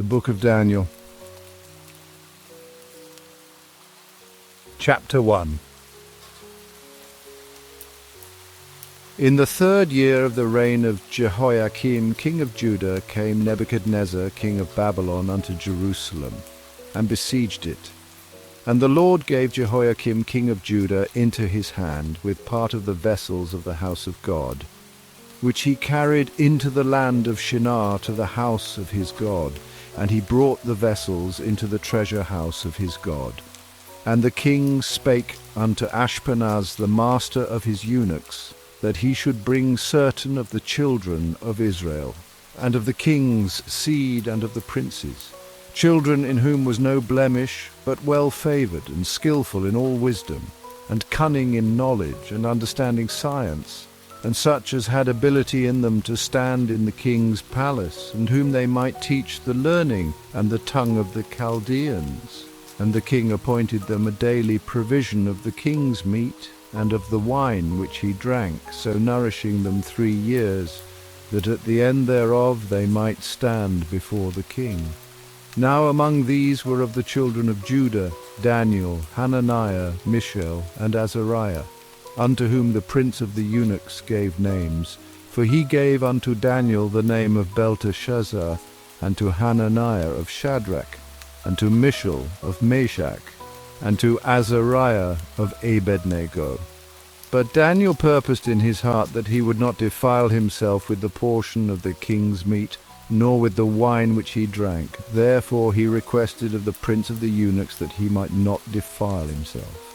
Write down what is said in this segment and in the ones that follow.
The Book of Daniel. Chapter 1. In the 3rd year of the reign of Jehoiakim, king of Judah, came Nebuchadnezzar, king of Babylon, unto Jerusalem, and besieged it. And the Lord gave Jehoiakim, king of Judah, into his hand, with part of the vessels of the house of God, which he carried into the land of Shinar to the house of his God, and he brought the vessels into the treasure house of his God. And the king spake unto Ashpenaz, the master of his eunuchs, that he should bring certain of the children of Israel, and of the king's seed, and of the princes, children in whom was no blemish, but well favoured, and skilful in all wisdom, and cunning in knowledge, and understanding science, and such as had ability in them to stand in the king's palace, and whom they might teach the learning and the tongue of the Chaldeans. And the king appointed them a daily provision of the king's meat, and of the wine which he drank, so nourishing them 3 years, that at the end thereof they might stand before the king. Now among these were of the children of Judah Daniel, Hananiah, Mishael, and Azariah, unto whom the prince of the eunuchs gave names. For he gave unto Daniel the name of Belteshazzar, and to Hananiah of Shadrach, and to Mishael of Meshach, and to Azariah of Abednego. But Daniel purposed in his heart that he would not defile himself with the portion of the king's meat, nor with the wine which he drank. Therefore he requested of the prince of the eunuchs that he might not defile himself.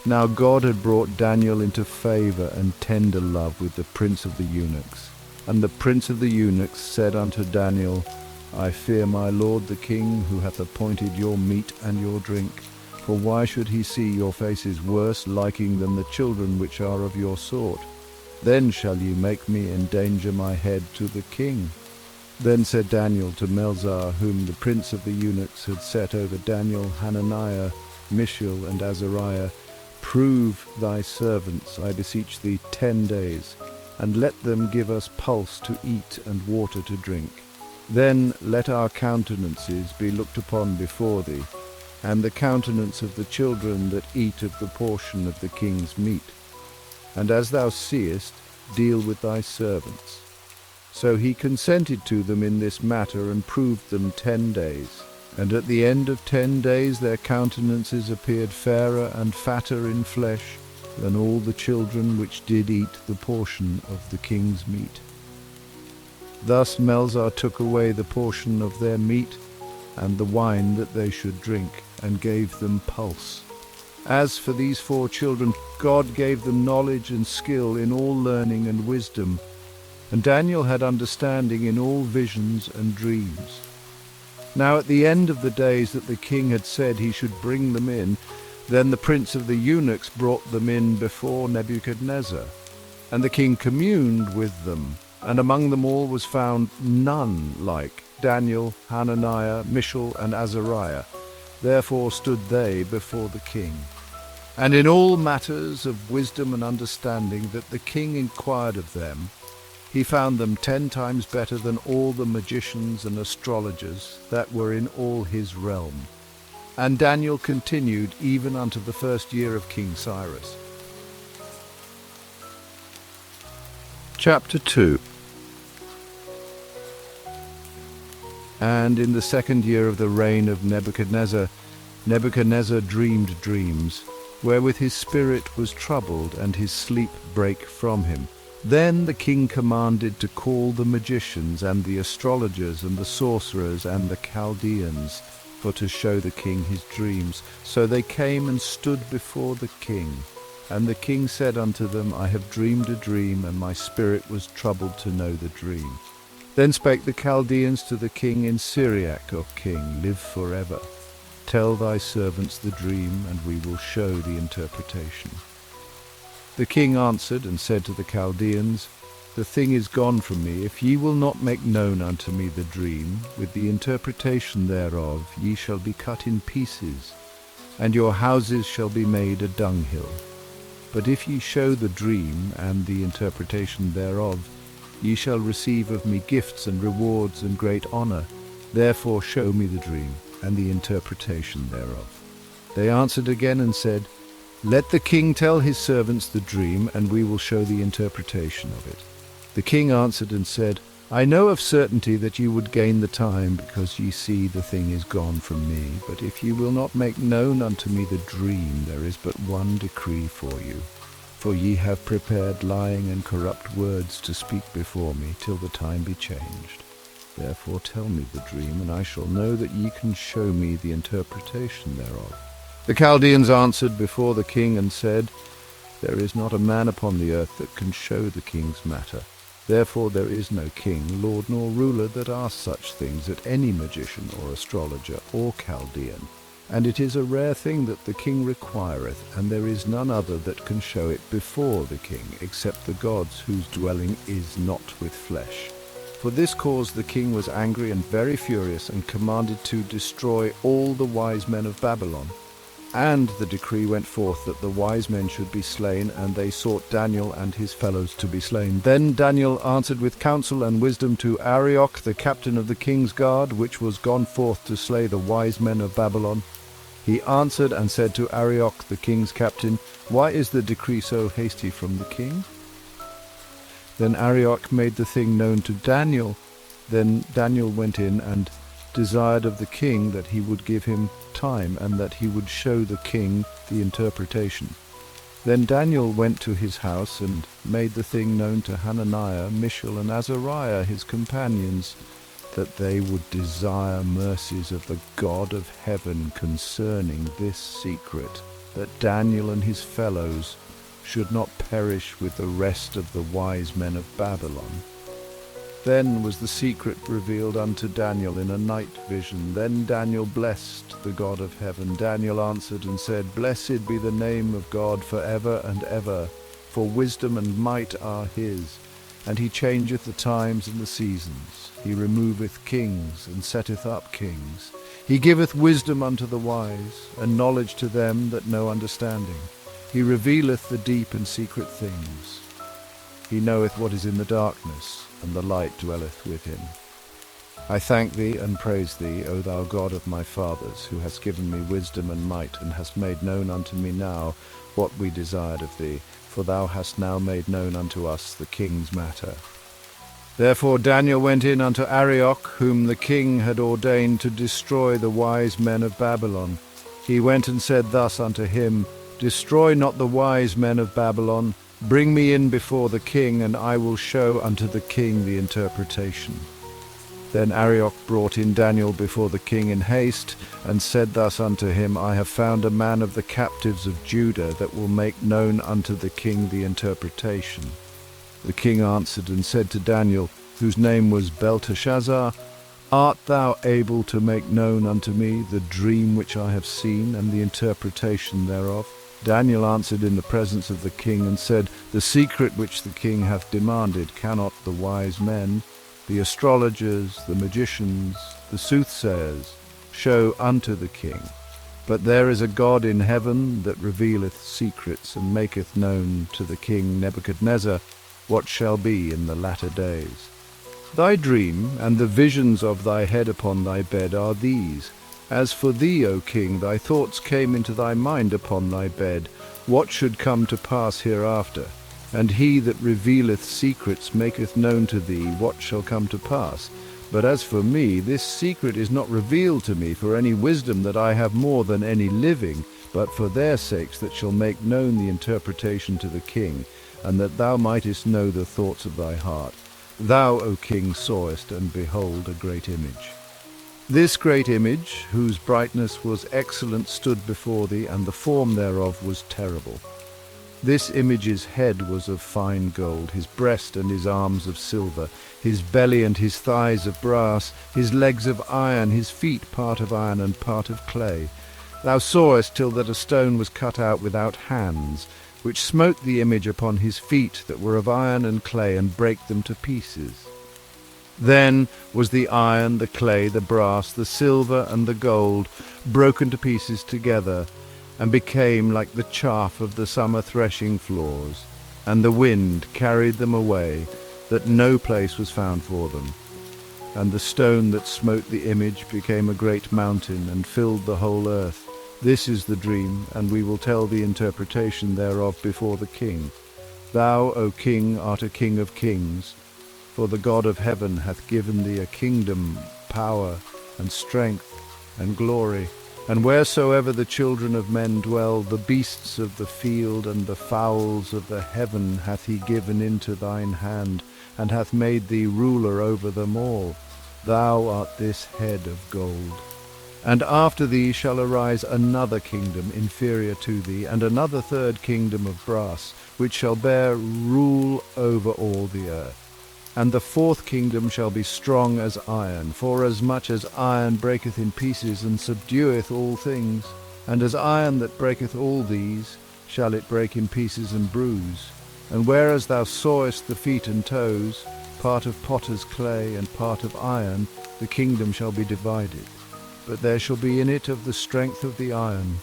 Now God had brought Daniel into favour and tender love with the prince of the eunuchs. And the prince of the eunuchs said unto Daniel, I fear my lord the king, who hath appointed your meat and your drink. For why should he see your faces worse liking than the children which are of your sort? Then shall you make me endanger my head to the king. Then said Daniel to Melzar, whom the prince of the eunuchs had set over Daniel, Hananiah, Mishael, and Azariah, Prove thy servants, I beseech thee, 10 days, and let them give us pulse to eat and water to drink. Then let our countenances be looked upon before thee, and the countenance of the children that eat of the portion of the king's meat. And as thou seest, deal with thy servants. So he consented to them in this matter, and proved them 10 days. And at the end of 10 days their countenances appeared fairer and fatter in flesh than all the children which did eat the portion of the king's meat. Thus Melzar took away the portion of their meat and the wine that they should drink, and gave them pulse. As for these 4 children, God gave them knowledge and skill in all learning and wisdom, and Daniel had understanding in all visions and dreams. Now at the end of the days that the king had said he should bring them in, then the prince of the eunuchs brought them in before Nebuchadnezzar. And the king communed with them, and among them all was found none like Daniel, Hananiah, Mishael, and Azariah. Therefore stood they before the king. And in all matters of wisdom and understanding that the king inquired of them, he found them 10 times better than all the magicians and astrologers that were in all his realm. And Daniel continued even unto the 1st year of King Cyrus. Chapter 2. And in the 2nd year of the reign of Nebuchadnezzar, Nebuchadnezzar dreamed dreams, wherewith his spirit was troubled, and his sleep brake from him. Then the king commanded to call the magicians, and the astrologers, and the sorcerers, and the Chaldeans, for to show the king his dreams. So they came and stood before the king. And the king said unto them, I have dreamed a dream, and my spirit was troubled to know the dream. Then spake the Chaldeans to the king in Syriac, O king, live forever. Tell thy servants the dream, and we will show the interpretation. The king answered and said to the Chaldeans, The thing is gone from me. If ye will not make known unto me the dream, with the interpretation thereof, ye shall be cut in pieces, and your houses shall be made a dunghill. But if ye show the dream and the interpretation thereof, ye shall receive of me gifts and rewards and great honour. Therefore show me the dream and the interpretation thereof. They answered again and said, Let the king tell his servants the dream, and we will show the interpretation of it. The king answered and said, I know of certainty that ye would gain the time, because ye see the thing is gone from me. But if ye will not make known unto me the dream, there is but one decree for you. For ye have prepared lying and corrupt words to speak before me, till the time be changed. Therefore tell me the dream, and I shall know that ye can show me the interpretation thereof. The Chaldeans answered before the king and said, There is not a man upon the earth that can show the king's matter. Therefore there is no king, lord, nor ruler that asks such things at any magician or astrologer or Chaldean. And it is a rare thing that the king requireth, and there is none other that can show it before the king, except the gods whose dwelling is not with flesh. For this cause the king was angry and very furious, and commanded to destroy all the wise men of Babylon. And the decree went forth that the wise men should be slain, and they sought Daniel and his fellows to be slain. Then Daniel answered with counsel and wisdom to Arioch, the captain of the king's guard, which was gone forth to slay the wise men of Babylon. He answered and said to Arioch, the king's captain, Why is the decree so hasty from the king? Then Arioch made the thing known to Daniel. Then Daniel went in and desired of the king that he would give him time, and that he would show the king the interpretation. Then Daniel went to his house and made the thing known to Hananiah, Mishael, and Azariah his companions, that they would desire mercies of the God of heaven concerning this secret, that Daniel and his fellows should not perish with the rest of the wise men of Babylon. Then was the secret revealed unto Daniel in a night vision. Then Daniel blessed the God of heaven. Daniel answered and said, Blessed be the name of God for ever and ever, for wisdom and might are his. And he changeth the times and the seasons. He removeth kings, and setteth up kings. He giveth wisdom unto the wise, and knowledge to them that know understanding. He revealeth the deep and secret things. He knoweth what is in the darkness, and the light dwelleth with him. I thank thee and praise thee, O thou God of my fathers, who hast given me wisdom and might, and hast made known unto me now what we desired of thee, for thou hast now made known unto us the king's matter. Therefore Daniel went in unto Arioch, whom the king had ordained to destroy the wise men of Babylon. He went and said thus unto him, Destroy not the wise men of Babylon. Bring me in before the king, and I will show unto the king the interpretation. Then Arioch brought in Daniel before the king in haste, and said thus unto him, I have found a man of the captives of Judah that will make known unto the king the interpretation. The king answered and said to Daniel, whose name was Belteshazzar, Art thou able to make known unto me the dream which I have seen, and the interpretation thereof? Daniel answered in the presence of the king and said, The secret which the king hath demanded cannot the wise men, the astrologers, the magicians, the soothsayers, show unto the king. But there is a God in heaven that revealeth secrets, and maketh known to the king Nebuchadnezzar what shall be in the latter days. Thy dream and the visions of thy head upon thy bed are these. As for thee, O king, thy thoughts came into thy mind upon thy bed, what should come to pass hereafter. And he that revealeth secrets maketh known to thee what shall come to pass. But as for me, this secret is not revealed to me for any wisdom that I have more than any living, but for their sakes that shall make known the interpretation to the king, and that thou mightest know the thoughts of thy heart. Thou, O king, sawest, and behold, a great image. This great image, whose brightness was excellent, stood before thee, and the form thereof was terrible. This image's head was of fine gold, his breast and his arms of silver, his belly and his thighs of brass, his legs of iron, his feet part of iron and part of clay. Thou sawest till that a stone was cut out without hands, which smote the image upon his feet that were of iron and clay, and brake them to pieces. Then was the iron, the clay, the brass, the silver, and the gold broken to pieces together, and became like the chaff of the summer threshing floors, and the wind carried them away, that no place was found for them. And the stone that smote the image became a great mountain, and filled the whole earth. This is the dream, and we will tell the interpretation thereof before the king. Thou, O king, art a king of kings, for the God of heaven hath given thee a kingdom, power, and strength, and glory. And wheresoever the children of men dwell, the beasts of the field and the fowls of the heaven hath he given into thine hand, and hath made thee ruler over them all. Thou art this head of gold. And after thee shall arise another kingdom inferior to thee, and another third kingdom of brass, which shall bear rule over all the earth. And the fourth kingdom shall be strong as iron, forasmuch as iron breaketh in pieces, and subdueth all things. And as iron that breaketh all these, shall it break in pieces and bruise. And whereas thou sawest the feet and toes, part of potter's clay and part of iron, the kingdom shall be divided. But there shall be in it of the strength of the iron.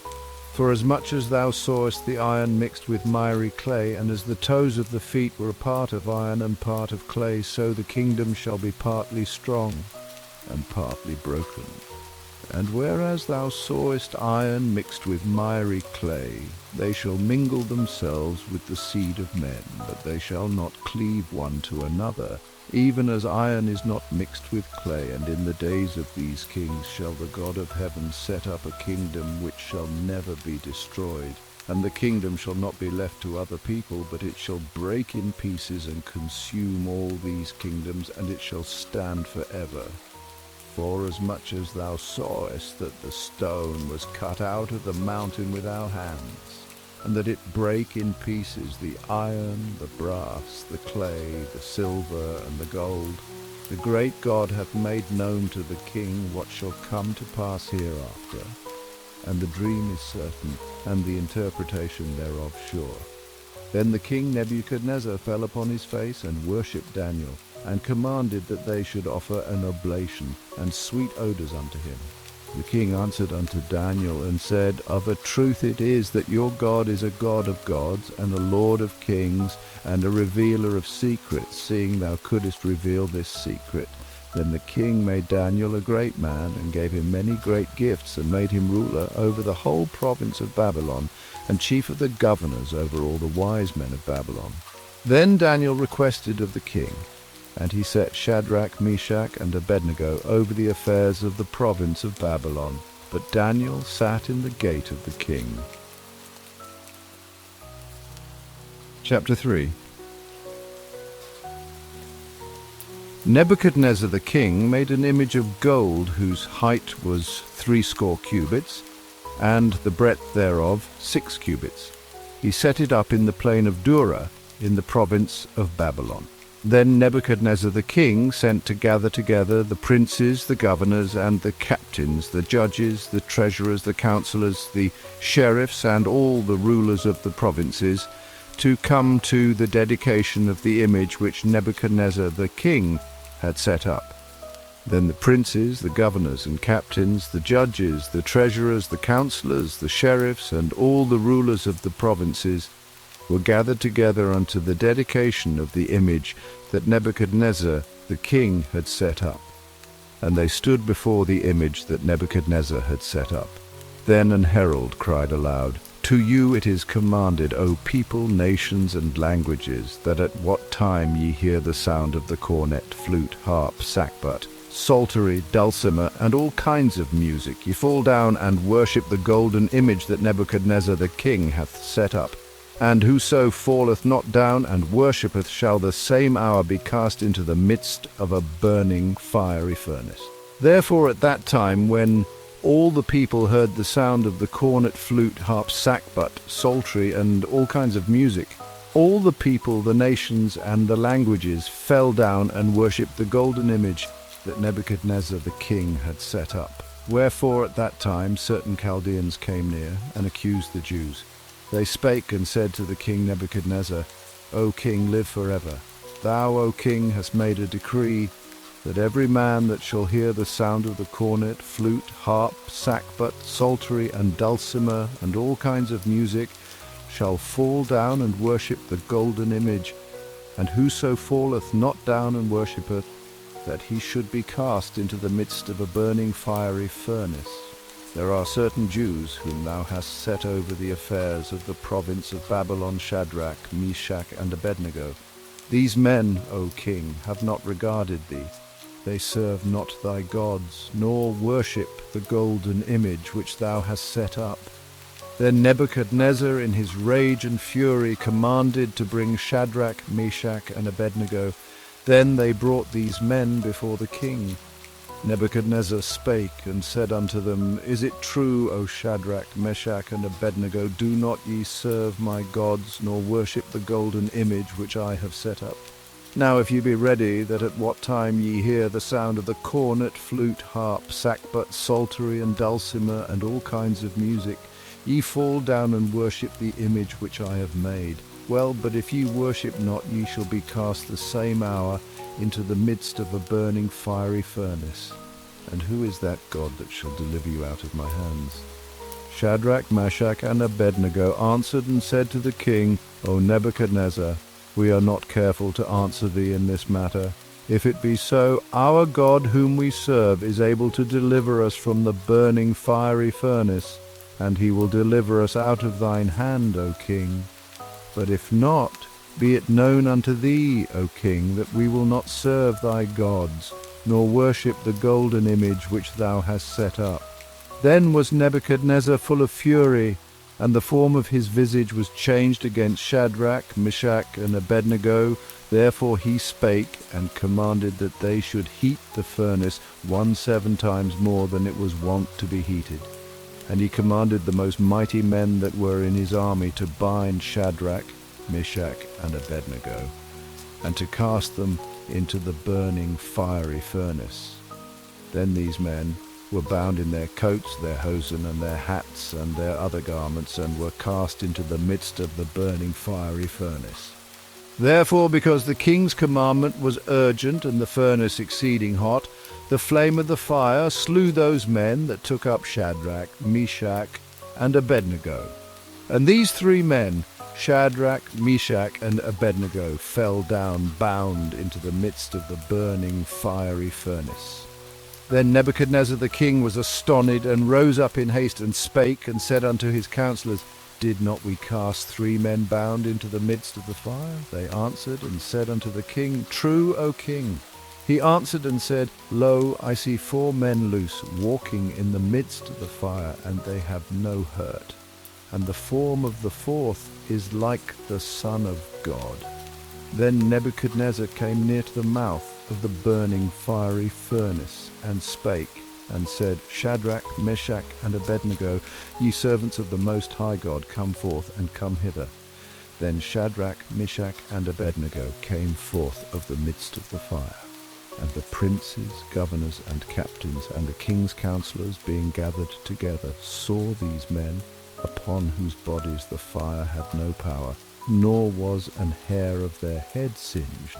For as much as thou sawest the iron mixed with miry clay, and as the toes of the feet were a part of iron and part of clay, so the kingdom shall be partly strong and partly broken. And whereas thou sawest iron mixed with miry clay, they shall mingle themselves with the seed of men, but they shall not cleave one to another, even as iron is not mixed with clay. And in the days of these kings shall the God of heaven set up a kingdom which shall never be destroyed. And the kingdom shall not be left to other people, but it shall break in pieces and consume all these kingdoms, and it shall stand forever. Forasmuch as thou sawest that the stone was cut out of the mountain with our hands, and that it brake in pieces the iron, the brass, the clay, the silver, and the gold, the great God hath made known to the king what shall come to pass hereafter. And the dream is certain, and the interpretation thereof sure. Then the king Nebuchadnezzar fell upon his face, and worshipped Daniel, and commanded that they should offer an oblation, and sweet odours unto him. The king answered unto Daniel, and said, Of a truth it is that your God is a God of gods, and a Lord of kings, and a revealer of secrets, seeing thou couldest reveal this secret. Then the king made Daniel a great man, and gave him many great gifts, and made him ruler over the whole province of Babylon, and chief of the governors over all the wise men of Babylon. Then Daniel requested of the king, and he set Shadrach, Meshach, and Abednego over the affairs of the province of Babylon. But Daniel sat in the gate of the king. Chapter 3. Nebuchadnezzar the king made an image of gold, whose height was 60 cubits, and the breadth thereof 6 cubits. He set it up in the plain of Dura, in the province of Babylon. Then Nebuchadnezzar the king sent to gather together the princes, the governors, and the captains, the judges, the treasurers, the counselors, the sheriffs, and all the rulers of the provinces, to come to the dedication of the image which Nebuchadnezzar the king had set up. Then the princes, the governors and captains, the judges, the treasurers, the counselors, the sheriffs, and all the rulers of the provinces were gathered together unto the dedication of the image that Nebuchadnezzar the king had set up. And they stood before the image that Nebuchadnezzar had set up. Then an herald cried aloud, To you it is commanded, O people, nations, and languages, that at what time ye hear the sound of the cornet, flute, harp, sackbut, psaltery, dulcimer, and all kinds of music, ye fall down and worship the golden image that Nebuchadnezzar the king hath set up. And whoso falleth not down and worshippeth shall the same hour be cast into the midst of a burning fiery furnace. Therefore at that time, when all the people heard the sound of the cornet, flute, harp, sackbut, psaltery, and all kinds of music, all the people, the nations, and the languages fell down and worshipped the golden image that Nebuchadnezzar the king had set up. Wherefore at that time certain Chaldeans came near and accused the Jews. They spake and said to the king Nebuchadnezzar, O king, live forever. Thou, O king, hast made a decree that every man that shall hear the sound of the cornet, flute, harp, sackbut, psaltery, and dulcimer, and all kinds of music, shall fall down and worship the golden image. And whoso falleth not down and worshippeth that he should be cast into the midst of a burning fiery furnace. There are certain Jews whom thou hast set over the affairs of the province of Babylon, Shadrach, Meshach, and Abednego. These men, O king, have not regarded thee. They serve not thy gods, nor worship the golden image which thou hast set up. Then Nebuchadnezzar in his rage and fury commanded to bring Shadrach, Meshach, and Abednego. Then they brought these men before the king. Nebuchadnezzar spake and said unto them, Is it true, O Shadrach, Meshach, and Abednego, do not ye serve my gods, nor worship the golden image which I have set up? Now if ye be ready, that at what time ye hear the sound of the cornet, flute, harp, sackbut, psaltery, and dulcimer, and all kinds of music, ye fall down and worship the image which I have made. Well, but if ye worship not, ye shall be cast the same hour into the midst of a burning fiery furnace. And who is that God that shall deliver you out of my hands? Shadrach, Meshach, and Abednego answered and said to the king, O Nebuchadnezzar, we are not careful to answer thee in this matter. If it be so, our God whom we serve is able to deliver us from the burning fiery furnace, and he will deliver us out of thine hand, O king. But if not, be it known unto thee, O king, that we will not serve thy gods, nor worship the golden image which thou hast set up. Then was Nebuchadnezzar full of fury, and the form of his visage was changed against Shadrach, Meshach, and Abednego. Therefore he spake, and commanded that they should heat the furnace 17 times more than it was wont to be heated. And he commanded the most mighty men that were in his army to bind Shadrach, Meshach, and Abednego, and to cast them into the burning fiery furnace. Then these men were bound in their coats, their hosen, and their hats, and their other garments, and were cast into the midst of the burning fiery furnace. Therefore, because the king's commandment was urgent, and the furnace exceeding hot, the flame of the fire slew those men that took up Shadrach, Meshach, and Abednego. And these 3 men, Shadrach, Meshach, and Abednego, fell down bound into the midst of the burning fiery furnace. Then Nebuchadnezzar the king was astonished, and rose up in haste, and spake, and said unto his counselors, Did not we cast 3 men bound into the midst of the fire? They answered and said unto the king, True, O king. He answered and said, Lo, I see 4 men loose, walking in the midst of the fire, and they have no hurt. And the form of the 4th is like the Son of God. Then Nebuchadnezzar came near to the mouth of the burning fiery furnace, and spake, and said, Shadrach, Meshach, and Abednego, ye servants of the Most High God, come forth, and come hither. Then Shadrach, Meshach, and Abednego came forth of the midst of the fire. And the princes, governors, and captains, and the king's counselors, being gathered together, saw these men, upon whose bodies the fire had no power, nor was an hair of their head singed,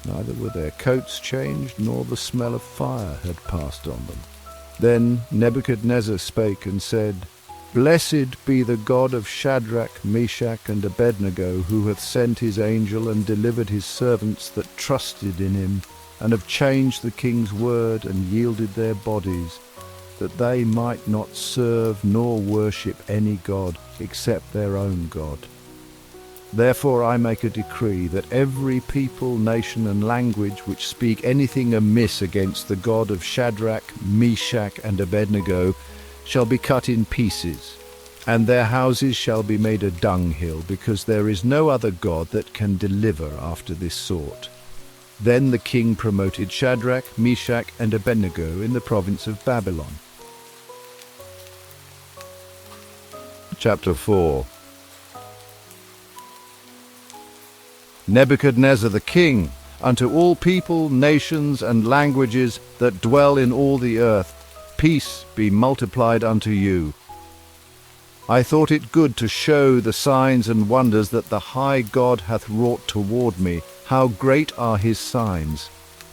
neither were their coats changed, nor the smell of fire had passed on them. Then Nebuchadnezzar spake and said, Blessed be the God of Shadrach, Meshach, and Abednego, who hath sent his angel and delivered his servants that trusted in him, and have changed the king's word and yielded their bodies, that they might not serve nor worship any god except their own God. Therefore I make a decree that every people, nation, and language which speak anything amiss against the God of Shadrach, Meshach, and Abednego shall be cut in pieces, and their houses shall be made a dunghill, because there is no other God that can deliver after this sort. Then the king promoted Shadrach, Meshach, and Abednego in the province of Babylon. Chapter 4. Nebuchadnezzar the king, unto all people, nations, and languages that dwell in all the earth, peace be multiplied unto you. I thought it good to show the signs and wonders that the high God hath wrought toward me. How great are his signs,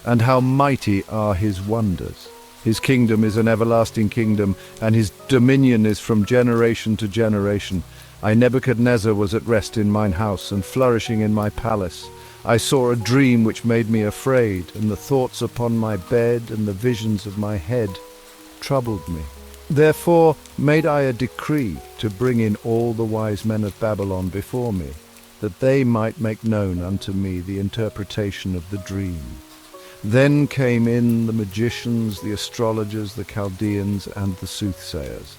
and how mighty are his wonders. His kingdom is an everlasting kingdom, and his dominion is from generation to generation. I, Nebuchadnezzar, was at rest in mine house, and flourishing in my palace. I saw a dream which made me afraid, and the thoughts upon my bed and the visions of my head troubled me. Therefore made I a decree to bring in all the wise men of Babylon before me, that they might make known unto me the interpretation of the dream. Then came in the magicians, the astrologers, the Chaldeans, and the soothsayers.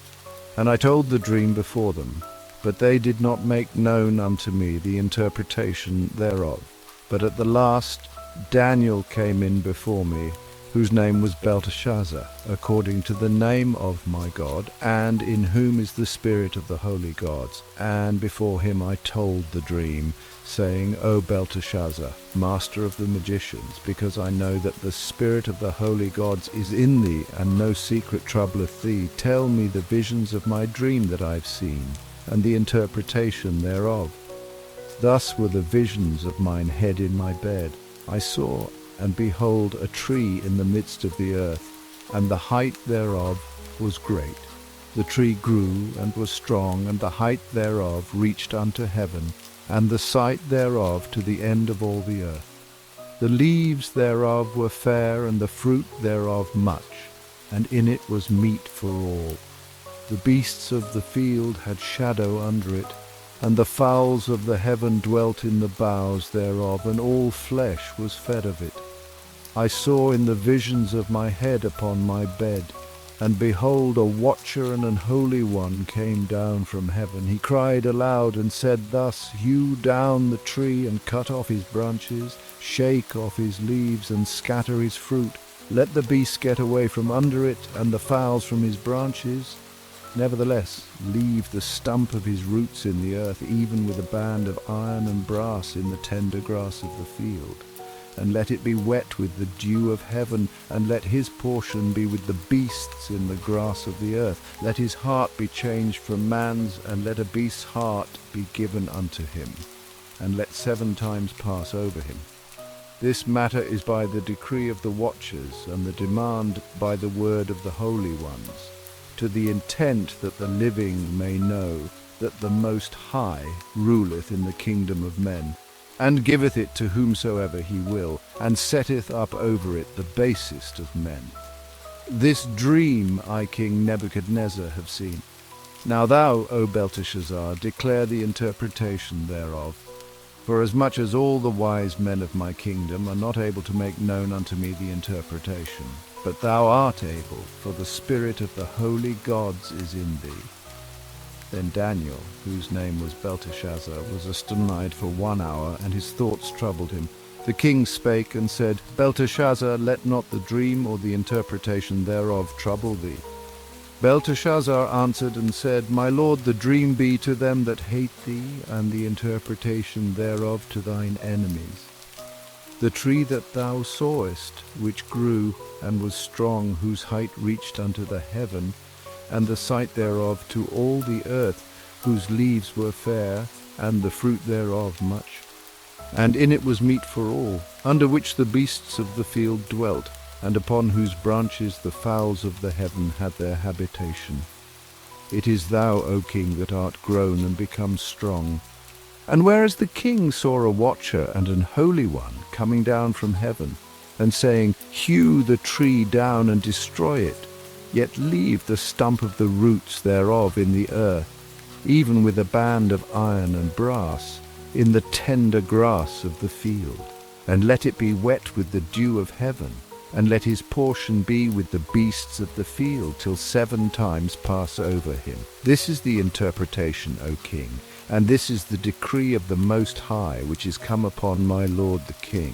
And I told the dream before them, but they did not make known unto me the interpretation thereof. But at the last Daniel came in before me, whose name was Belteshazzar, according to the name of my God, and in whom is the spirit of the holy gods. And before him I told the dream, saying, O Belteshazzar, master of the magicians, because I know that the spirit of the holy gods is in thee, and no secret troubleth thee, tell me the visions of my dream that I have seen, and the interpretation thereof. Thus were the visions of mine head in my bed. I saw, and behold, a tree in the midst of the earth, and the height thereof was great. The tree grew and was strong, and the height thereof reached unto heaven, and the sight thereof to the end of all the earth. The leaves thereof were fair, and the fruit thereof much, and in it was meat for all. The beasts of the field had shadow under it, and the fowls of the heaven dwelt in the boughs thereof, and all flesh was fed of it. I saw in the visions of my head upon my bed, and behold, a watcher and an holy one came down from heaven. He cried aloud and said thus, Hew down the tree, and cut off his branches, shake off his leaves, and scatter his fruit. Let the beasts get away from under it, and the fowls from his branches. Nevertheless, leave the stump of his roots in the earth, even with a band of iron and brass in the tender grass of the field. And let it be wet with the dew of heaven, and let his portion be with the beasts in the grass of the earth. Let his heart be changed from man's, and let a beast's heart be given unto him, and let 7 times pass over him. This matter is by the decree of the watchers, and the demand by the word of the holy ones, to the intent that the living may know that the Most High ruleth in the kingdom of men, and giveth it to whomsoever he will, and setteth up over it the basest of men. This dream I, King Nebuchadnezzar, have seen. Now thou, O Belteshazzar, declare the interpretation thereof, forasmuch as all the wise men of my kingdom are not able to make known unto me the interpretation. But thou art able, for the spirit of the holy gods is in thee. Then Daniel, whose name was Belteshazzar, was astonished for 1 hour, and his thoughts troubled him. The king spake and said, Belteshazzar, let not the dream or the interpretation thereof trouble thee. Belteshazzar answered and said, My lord, the dream be to them that hate thee, and the interpretation thereof to thine enemies. The tree that thou sawest, which grew and was strong, whose height reached unto the heaven, and the sight thereof to all the earth, whose leaves were fair, and the fruit thereof much. And in it was meat for all, under which the beasts of the field dwelt, and upon whose branches the fowls of the heaven had their habitation. It is thou, O king, that art grown and become strong. And whereas the king saw a watcher and an holy one coming down from heaven, and saying, Hew the tree down and destroy it, yet leave the stump of the roots thereof in the earth, even with a band of iron and brass, in the tender grass of the field. And let it be wet with the dew of heaven, and let his portion be with the beasts of the field, till 7 times pass over him. This is the interpretation, O king, and this is the decree of the Most High, which is come upon my lord the king,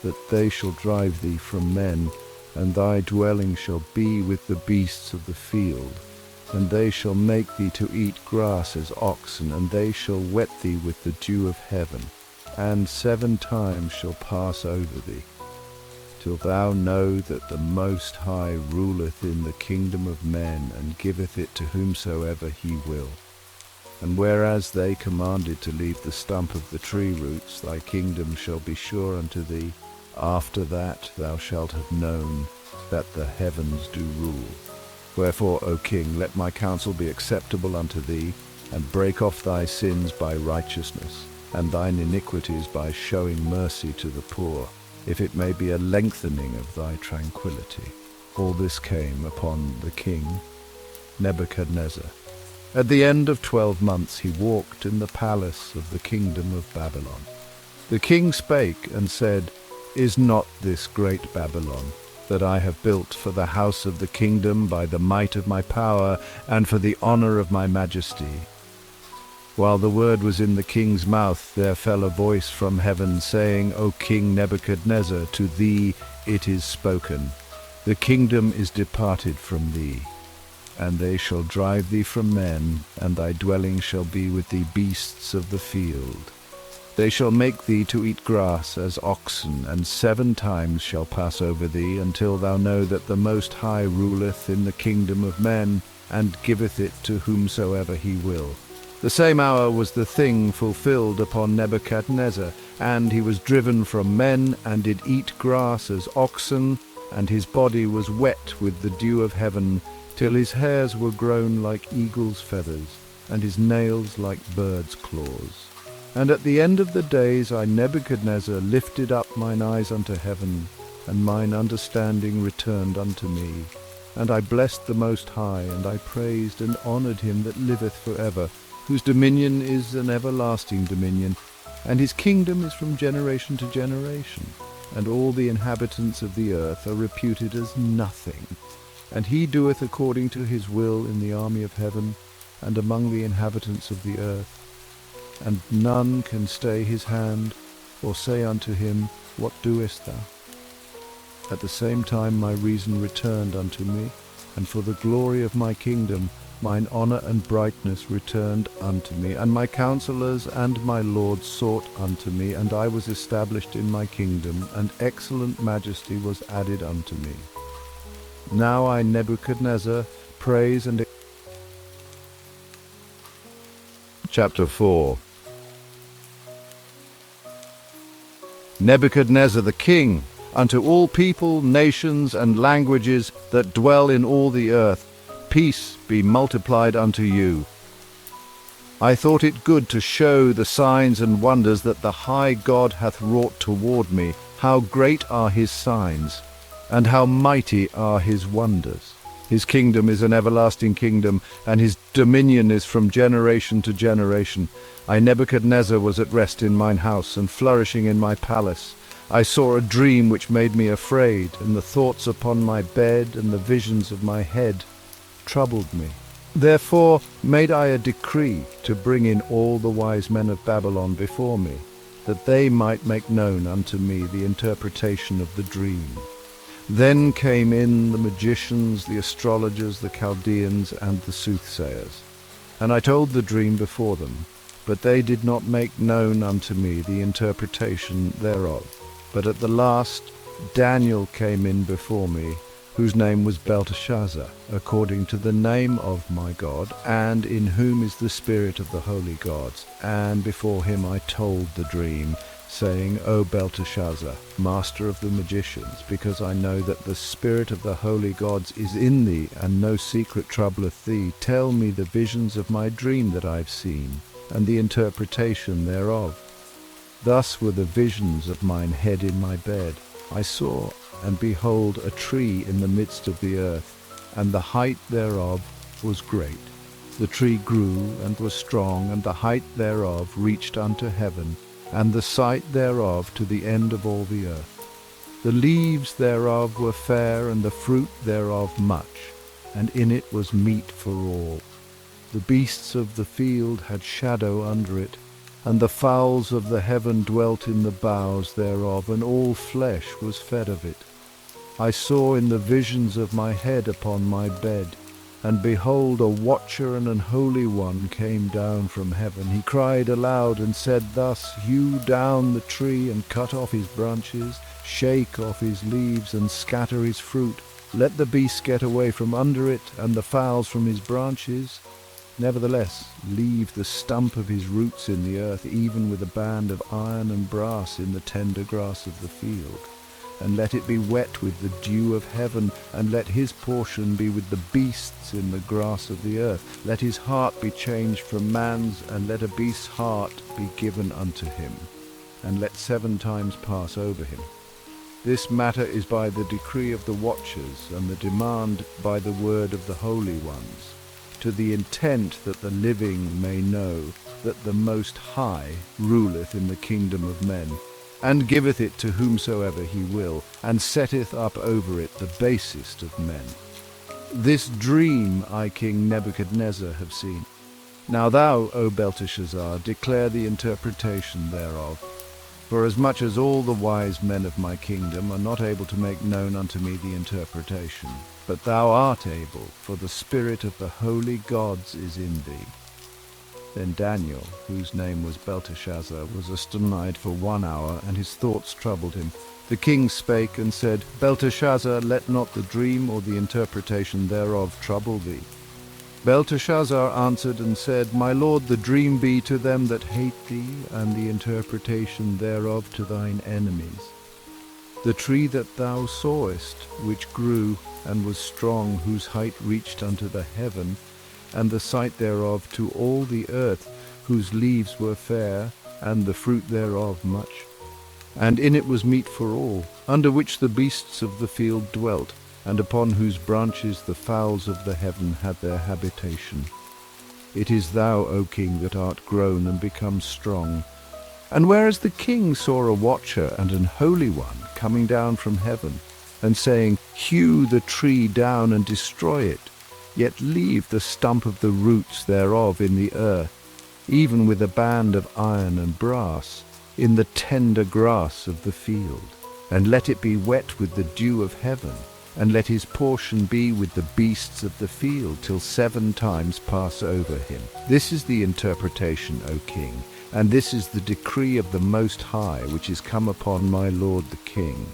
that they shall drive thee from men, and thy dwelling shall be with the beasts of the field, and they shall make thee to eat grass as oxen, and they shall wet thee with the dew of heaven, and 7 times shall pass over thee, till thou know that the Most High ruleth in the kingdom of men, and giveth it to whomsoever he will. And whereas they commanded to leave the stump of the tree roots, thy kingdom shall be sure unto thee. After that thou shalt have known that the heavens do rule. Wherefore, O king, let my counsel be acceptable unto thee, and break off thy sins by righteousness. and thine iniquities by showing mercy to the poor, if it may be a lengthening of thy tranquillity. All this came upon the king Nebuchadnezzar. At the end of 12 months he walked in the palace of the kingdom of Babylon. The king spake and said, Is not this great Babylon, that I have built for the house of the kingdom by the might of my power, and for the honor of my majesty? While the word was in the king's mouth, there fell a voice from heaven, saying, O King Nebuchadnezzar, to thee it is spoken, The kingdom is departed from thee, and they shall drive thee from men, and thy dwelling shall be with the beasts of the field. They shall make thee to eat grass as oxen, and 7 times shall pass over thee, until thou know that the Most High ruleth in the kingdom of men, and giveth it to whomsoever he will. The same hour was the thing fulfilled upon Nebuchadnezzar, and he was driven from men, and did eat grass as oxen, and his body was wet with the dew of heaven, till his hairs were grown like eagle's feathers, and his nails like birds' claws. And at the end of the days I, Nebuchadnezzar, lifted up mine eyes unto heaven, and mine understanding returned unto me. And I blessed the Most High, and I praised and honoured him that liveth for ever, whose dominion is an everlasting dominion, and his kingdom is from generation to generation. And all the inhabitants of the earth are reputed as nothing. And he doeth according to his will in the army of heaven, and among the inhabitants of the earth. And none can stay his hand, or say unto him, What doest thou? At the same time my reason returned unto me, and for the glory of my kingdom mine honour and brightness returned unto me, and my counselors and my lords sought unto me, and I was established in my kingdom, and excellent majesty was added unto me. Now I, Nebuchadnezzar, praise and Chapter 4. Nebuchadnezzar the king, unto all people, nations, and languages that dwell in all the earth, peace be multiplied unto you. I thought it good to show the signs and wonders that the high God hath wrought toward me. How great are his signs, and how mighty are his wonders. His kingdom is an everlasting kingdom, and his dominion is from generation to generation. I, Nebuchadnezzar, was at rest in mine house, and flourishing in my palace. I saw a dream which made me afraid, and the thoughts upon my bed and the visions of my head troubled me. Therefore made I a decree to bring in all the wise men of Babylon before me, that they might make known unto me the interpretation of the dream. Then came in the magicians, the astrologers, the Chaldeans, and the soothsayers. And I told the dream before them, but they did not make known unto me the interpretation thereof. But at the last Daniel came in before me, whose name was Belteshazzar, according to the name of my God, and in whom is the spirit of the holy gods. And before him I told the dream, saying, O Belteshazzar, master of the magicians, because I know that the spirit of the holy gods is in thee, and no secret troubleth thee, tell me the visions of my dream that I have seen, and the interpretation thereof. Thus were the visions of mine head in my bed. I saw, and behold, a tree in the midst of the earth, and the height thereof was great. The tree grew and was strong, and the height thereof reached unto heaven, and the sight thereof to the end of all the earth. The leaves thereof were fair, and the fruit thereof much, and in it was meat for all. The beasts of the field had shadow under it, and the fowls of the heaven dwelt in the boughs thereof, and all flesh was fed of it. I saw in the visions of my head upon my bed, and behold, a watcher and an holy one came down from heaven. He cried aloud and said thus, Hew down the tree, and cut off his branches, shake off his leaves, and scatter his fruit. Let the beasts get away from under it, and the fowls from his branches. Nevertheless, leave the stump of his roots in the earth, even with a band of iron and brass in the tender grass of the field. and let it be wet with the dew of heaven, and let his portion be with the beasts in the grass of the earth. Let his heart be changed from man's, and let a beast's heart be given unto him, and let 7 times pass over him. This matter is by the decree of the watchers, and the demand by the word of the holy ones, to the intent that the living may know that the Most High ruleth in the kingdom of men, and giveth it to whomsoever he will, and setteth up over it the basest of men. This dream I, King Nebuchadnezzar, have seen. Now thou, O Belteshazzar, declare the interpretation thereof. For as much as all the wise men of my kingdom are not able to make known unto me the interpretation, but thou art able, for the spirit of the holy gods is in thee. Then Daniel, whose name was Belteshazzar, was astonished for 1 hour, and his thoughts troubled him. The king spake and said, Belteshazzar, let not the dream or the interpretation thereof trouble thee. Belteshazzar answered and said, My lord, the dream be to them that hate thee, and the interpretation thereof to thine enemies. The tree that thou sawest, which grew and was strong, whose height reached unto the heaven, and the sight thereof to all the earth, whose leaves were fair, and the fruit thereof much. And in it was meat for all, under which the beasts of the field dwelt, and upon whose branches the fowls of the heaven had their habitation. It is thou, O king, that art grown and become strong. And whereas the king saw a watcher and an holy one coming down from heaven, and saying, Hew the tree down and destroy it, yet leave the stump of the roots thereof in the earth, even with a band of iron and brass, in the tender grass of the field. And let it be wet with the dew of heaven, and let his portion be with the beasts of the field, till 7 times pass over him. This is the interpretation, O king, and this is the decree of the Most High, which is come upon my lord the king,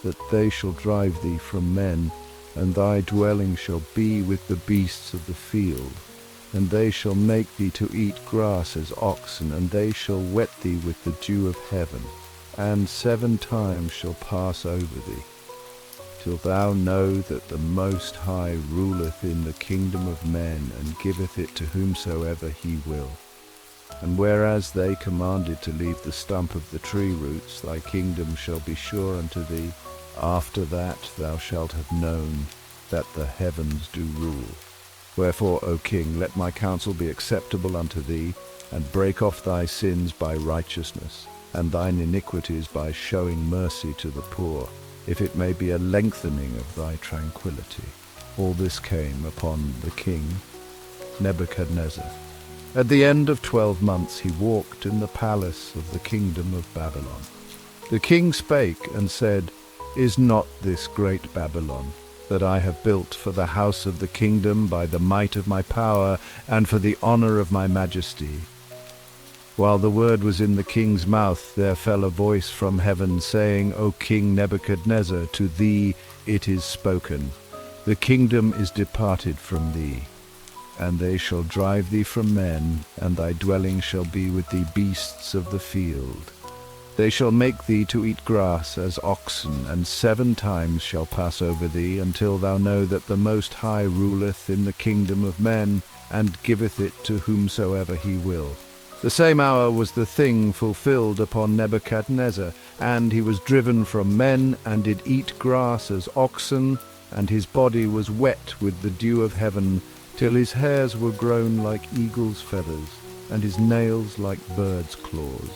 that they shall drive thee from men, and thy dwelling shall be with the beasts of the field. And they shall make thee to eat grass as oxen, and they shall wet thee with the dew of heaven, and 7 times shall pass over thee, till thou know that the Most High ruleth in the kingdom of men, and giveth it to whomsoever he will. And whereas they commanded to leave the stump of the tree roots, thy kingdom shall be sure unto thee. After that thou shalt have known that the heavens do rule. Wherefore, O king, let my counsel be acceptable unto thee, and break off thy sins by righteousness, and thine iniquities by showing mercy to the poor, if it may be a lengthening of thy tranquillity. All this came upon the king Nebuchadnezzar. At the end of 12 months he walked in the palace of the kingdom of Babylon. The king spake and said, Is not this great Babylon, that I have built for the house of the kingdom by the might of my power, and for the honor of my majesty? While the word was in the king's mouth, there fell a voice from heaven, saying, O King Nebuchadnezzar, to thee it is spoken, The kingdom is departed from thee, and they shall drive thee from men, and thy dwelling shall be with the beasts of the field. They shall make thee to eat grass as oxen, and 7 times shall pass over thee, until thou know that the Most High ruleth in the kingdom of men, and giveth it to whomsoever he will. The same hour was the thing fulfilled upon Nebuchadnezzar, and he was driven from men, and did eat grass as oxen, and his body was wet with the dew of heaven, till his hairs were grown like eagle's feathers, and his nails like birds' claws.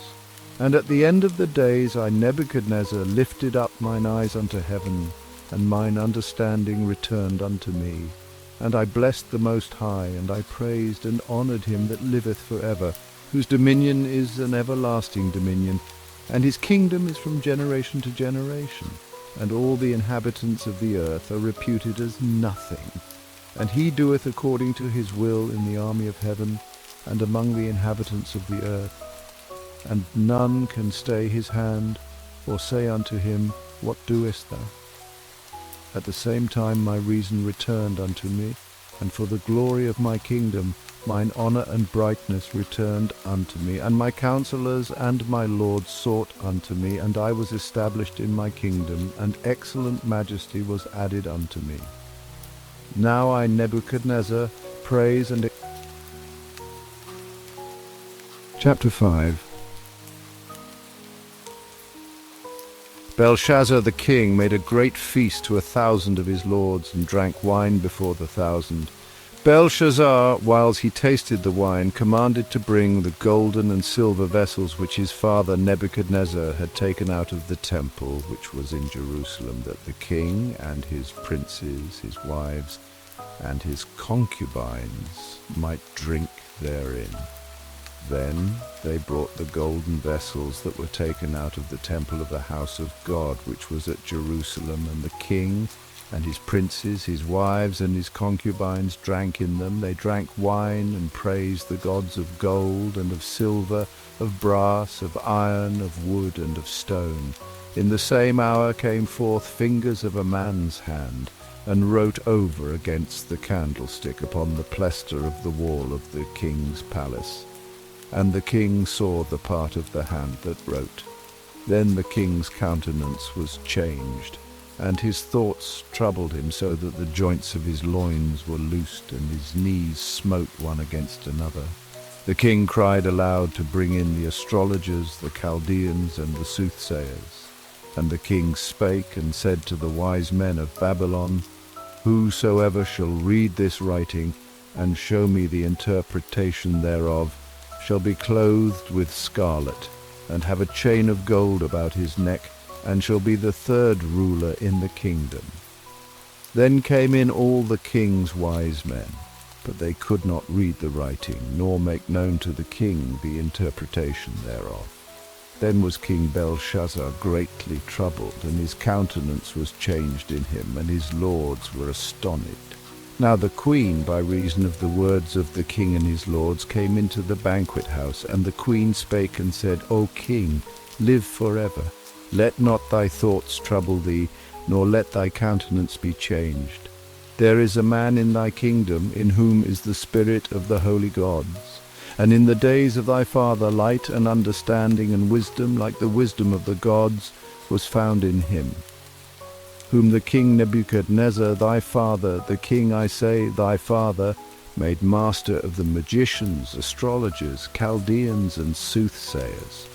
And at the end of the days I, Nebuchadnezzar, lifted up mine eyes unto heaven, and mine understanding returned unto me. And I blessed the Most High, and I praised and honoured him that liveth for ever, whose dominion is an everlasting dominion, and his kingdom is from generation to generation. And all the inhabitants of the earth are reputed as nothing. And he doeth according to his will in the army of heaven, and among the inhabitants of the earth. And none can stay his hand, or say unto him, What doest thou? At the same time my reason returned unto me, and for the glory of my kingdom, mine honour and brightness returned unto me, and my counsellors and my lords sought unto me, and I was established in my kingdom, and excellent majesty was added unto me. Now I, Nebuchadnezzar, praise and... Chapter 5. Belshazzar the king made a great feast to 1,000 of his lords, and drank wine before the 1,000. Belshazzar, whiles he tasted the wine, commanded to bring the golden and silver vessels which his father Nebuchadnezzar had taken out of the temple which was in Jerusalem, that the king and his princes, his wives, and his concubines might drink therein. Then they brought the golden vessels that were taken out of the temple of the house of God, which was at Jerusalem, and the king and his princes, his wives, and his concubines drank in them. They drank wine and praised the gods of gold and of silver, of brass, of iron, of wood, and of stone. In the same hour came forth fingers of a man's hand, and wrote over against the candlestick upon the plaister of the wall of the king's palace. And the king saw the part of the hand that wrote. Then the king's countenance was changed, and his thoughts troubled him, so that the joints of his loins were loosed, and his knees smote one against another. The king cried aloud to bring in the astrologers, the Chaldeans, and the soothsayers. And the king spake and said to the wise men of Babylon, Whosoever shall read this writing, and show me the interpretation thereof, shall be clothed with scarlet, and have a chain of gold about his neck, and shall be the third ruler in the kingdom. Then came in all the king's wise men, but they could not read the writing, nor make known to the king the interpretation thereof. Then was King Belshazzar greatly troubled, and his countenance was changed in him, and his lords were astonished. Now the queen, by reason of the words of the king and his lords, came into the banquet house, and the queen spake and said, O king, live forever. Let not thy thoughts trouble thee, nor let thy countenance be changed. There is a man in thy kingdom, in whom is the spirit of the holy gods. And in the days of thy father light and understanding and wisdom, like the wisdom of the gods, was found in him. Whom the king Nebuchadnezzar thy father, the king, I say, thy father, made master of the magicians, astrologers, Chaldeans, and soothsayers,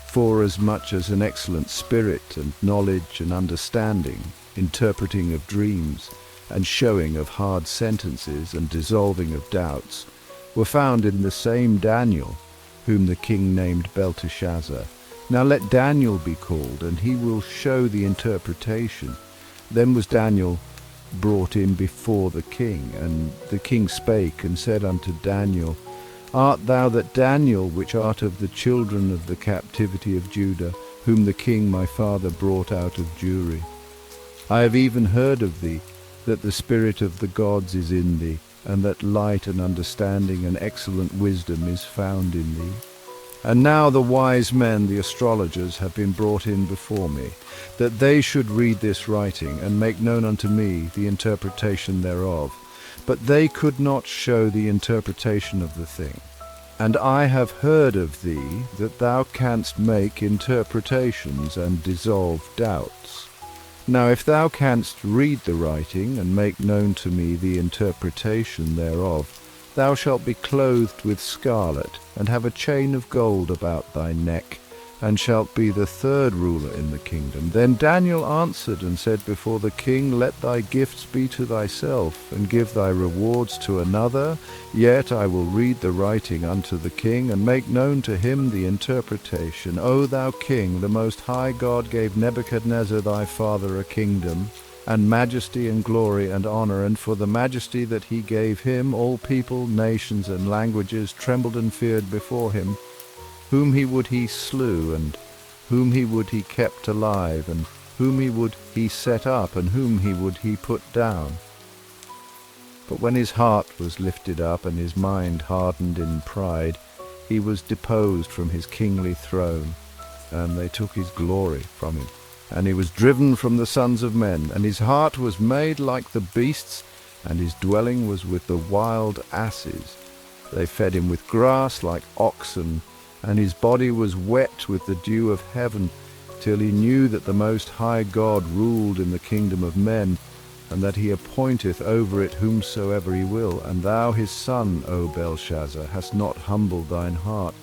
forasmuch as an excellent spirit and knowledge and understanding, interpreting of dreams, and showing of hard sentences and dissolving of doubts, were found in the same Daniel, whom the king named Belteshazzar. Now let Daniel be called, and he will show the interpretation. Then was Daniel brought in before the king, and the king spake and said unto Daniel, Art thou that Daniel, which art of the children of the captivity of Judah, whom the king my father brought out of Jewry? I have even heard of thee, that the spirit of the gods is in thee, and that light and understanding and excellent wisdom is found in thee. And now the wise men, the astrologers, have been brought in before me, that they should read this writing, and make known unto me the interpretation thereof. But they could not show the interpretation of the thing. And I have heard of thee, that thou canst make interpretations and dissolve doubts. Now if thou canst read the writing, and make known to me the interpretation thereof, thou shalt be clothed with scarlet, and have a chain of gold about thy neck, and shalt be the third ruler in the kingdom. Then Daniel answered and said before the king, Let thy gifts be to thyself, and give thy rewards to another. Yet I will read the writing unto the king, and make known to him the interpretation. O thou king, the most high God gave Nebuchadnezzar thy father a kingdom, and majesty and glory and honor, and for the majesty that he gave him, all people, nations, and languages trembled and feared before him. Whom he would he slew, and whom he would he kept alive, and whom he would he set up, and whom he would he put down. But when his heart was lifted up, and his mind hardened in pride, he was deposed from his kingly throne, and they took his glory from him. And he was driven from the sons of men, and his heart was made like the beasts, and his dwelling was with the wild asses. They fed him with grass like oxen, and his body was wet with the dew of heaven, till he knew that the Most High God ruled in the kingdom of men, and that he appointeth over it whomsoever he will. And thou his son, O Belshazzar, hast not humbled thine heart,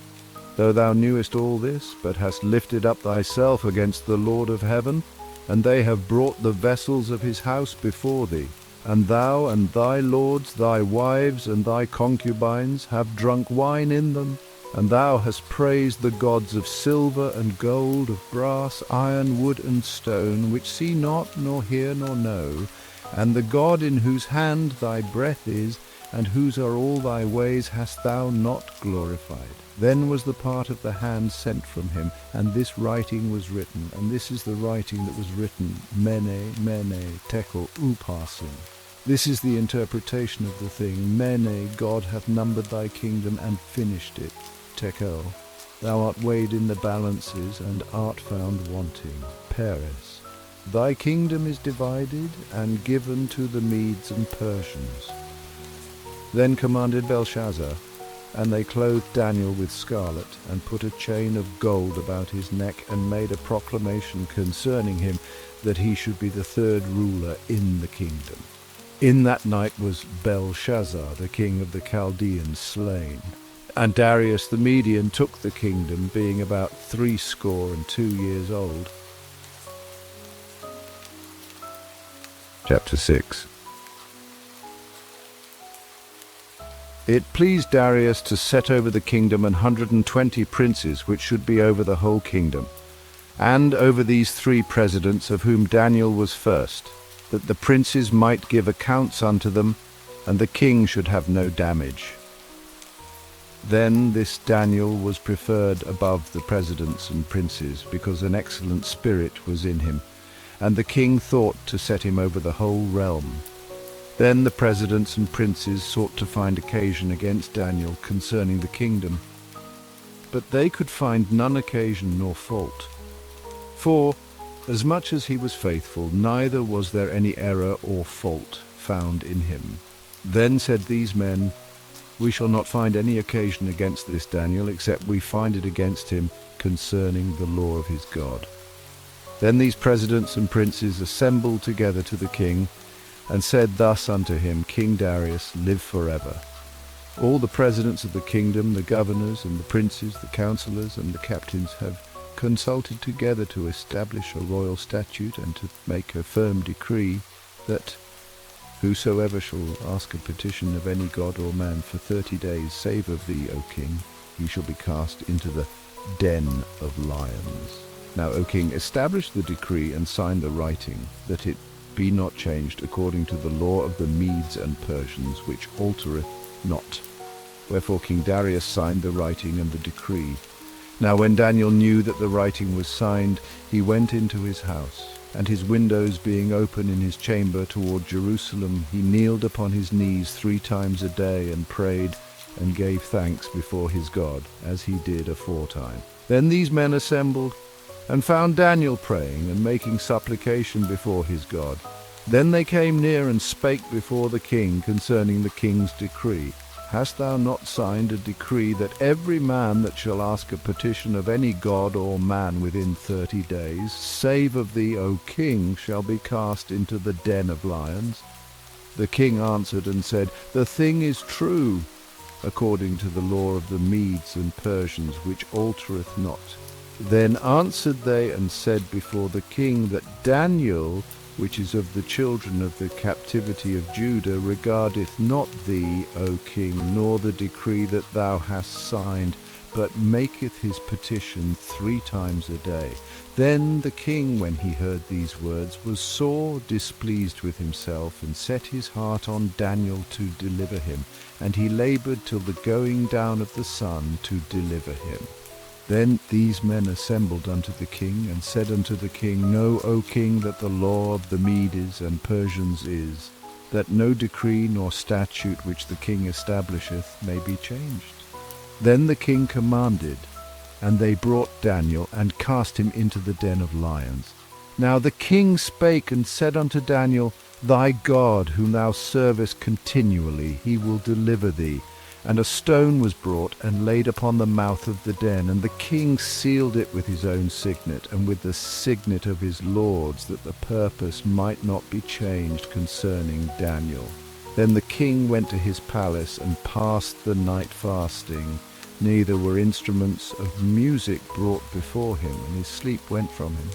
though thou knewest all this, but hast lifted up thyself against the Lord of heaven, and they have brought the vessels of his house before thee. And thou and thy lords, thy wives and thy concubines, have drunk wine in them. And thou hast praised the gods of silver and gold, of brass, iron, wood, and stone, which see not, nor hear, nor know, and the God in whose hand thy breath is, and whose are all thy ways, hast thou not glorified. Then was the part of the hand sent from him, and this writing was written, and this is the writing that was written, Mene, Mene, Tekel, Upharsin. This is the interpretation of the thing. Mene, God hath numbered thy kingdom and finished it. Tekel, thou art weighed in the balances and art found wanting. Peres, thy kingdom is divided and given to the Medes and Persians. Then commanded Belshazzar, and they clothed Daniel with scarlet, and put a chain of gold about his neck, and made a proclamation concerning him, that he should be the third ruler in the kingdom. In that night was Belshazzar, the king of the Chaldeans, slain. And Darius the Median took the kingdom, being about 62 years old. Chapter 6. It pleased Darius to set over the kingdom 120 princes, which should be over the whole kingdom, and over these 3 presidents, of whom Daniel was first, that the princes might give accounts unto them, and the king should have no damage. Then this Daniel was preferred above the presidents and princes, because an excellent spirit was in him, and the king thought to set him over the whole realm. Then the presidents and princes sought to find occasion against Daniel concerning the kingdom, but they could find none occasion nor fault. For, as much as he was faithful, neither was there any error or fault found in him. Then said these men, We shall not find any occasion against this Daniel, except we find it against him concerning the law of his God. Then these presidents and princes assembled together to the king, and said thus unto him, King Darius, live forever. All the presidents of the kingdom, the governors and the princes, the counselors and the captains have consulted together to establish a royal statute and to make a firm decree, that whosoever shall ask a petition of any god or man for 30 days, save of thee, O king, he shall be cast into the den of lions. Now, O king, establish the decree and sign the writing, that it be not changed according to the law of the Medes and Persians, which altereth not. Wherefore King Darius signed the writing and the decree. Now when Daniel knew that the writing was signed, he went into his house, and his windows being open in his chamber toward Jerusalem, he kneeled upon his knees 3 times a day, and prayed, and gave thanks before his God, as he did aforetime. Then these men assembled, and found Daniel praying and making supplication before his God. Then they came near and spake before the king concerning the king's decree. Hast thou not signed a decree that every man that shall ask a petition of any god or man within 30 days, save of thee, O king, shall be cast into the den of lions? The king answered and said, The thing is true, according to the law of the Medes and Persians, which altereth not. Then answered they and said before the king that Daniel, which is of the children of the captivity of Judah, regardeth not thee, O king, nor the decree that thou hast signed, but maketh his petition 3 times a day. Then the king, when he heard these words, was sore displeased with himself, and set his heart on Daniel to deliver him, and he laboured till the going down of the sun to deliver him. Then these men assembled unto the king, and said unto the king, Know, O king, that the law of the Medes and Persians is, that no decree nor statute which the king establisheth may be changed. Then the king commanded, and they brought Daniel, and cast him into the den of lions. Now the king spake and said unto Daniel, Thy God, whom thou servest continually, he will deliver thee, And a stone was brought and laid upon the mouth of the den, and the king sealed it with his own signet, and with the signet of his lords, that the purpose might not be changed concerning Daniel. Then the king went to his palace and passed the night fasting. Neither were instruments of music brought before him, and his sleep went from him.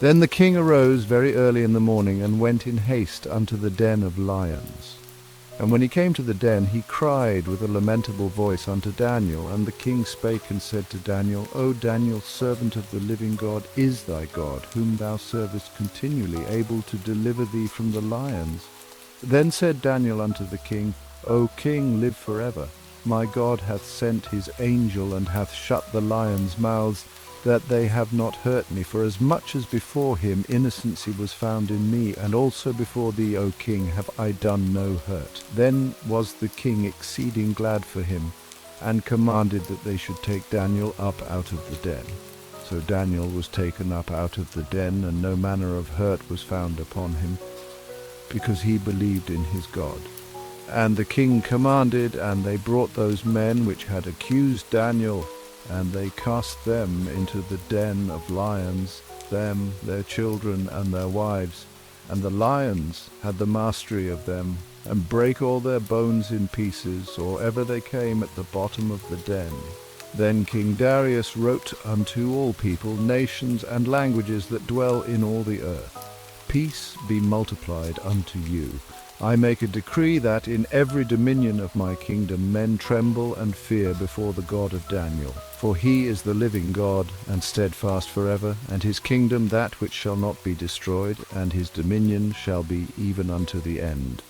Then the king arose very early in the morning, and went in haste unto the den of lions. And when he came to the den, he cried with a lamentable voice unto Daniel. And the king spake and said to Daniel, O Daniel, servant of the living God, is thy God, whom thou servest continually, able to deliver thee from the lions? Then said Daniel unto the king, O king, live forever. My God hath sent his angel, and hath shut the lions' mouths, that they have not hurt me. For as much as before him innocency was found in me, and also before thee, O king, have I done no hurt. Then was the king exceeding glad for him, and commanded that they should take Daniel up out of the den. So Daniel was taken up out of the den, and no manner of hurt was found upon him, because he believed in his God. And the king commanded, and they brought those men which had accused Daniel, and they cast them into the den of lions, them, their children, and their wives. And the lions had the mastery of them, and brake all their bones in pieces, or ever they came at the bottom of the den. Then King Darius wrote unto all people, nations, and languages that dwell in all the earth, Peace be multiplied unto you. I make a decree that in every dominion of my kingdom men tremble and fear before the God of Daniel. For he is the living God, and steadfast forever, and his kingdom that which shall not be destroyed, and his dominion shall be even unto the end.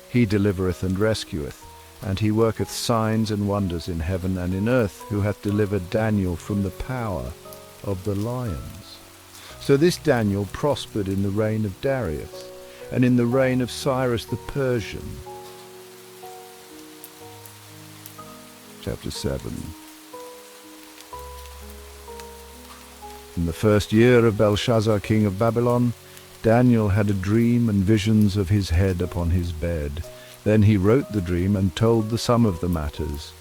He delivereth and rescueth, and he worketh signs and wonders in heaven and in earth, who hath delivered Daniel from the power of the lions. So this Daniel prospered in the reign of Darius, and in the reign of Cyrus the Persian. Chapter 7. In the first year of Belshazzar king of Babylon, Daniel had a dream and visions of his head upon his bed. Then he wrote the dream and told the sum of the matters.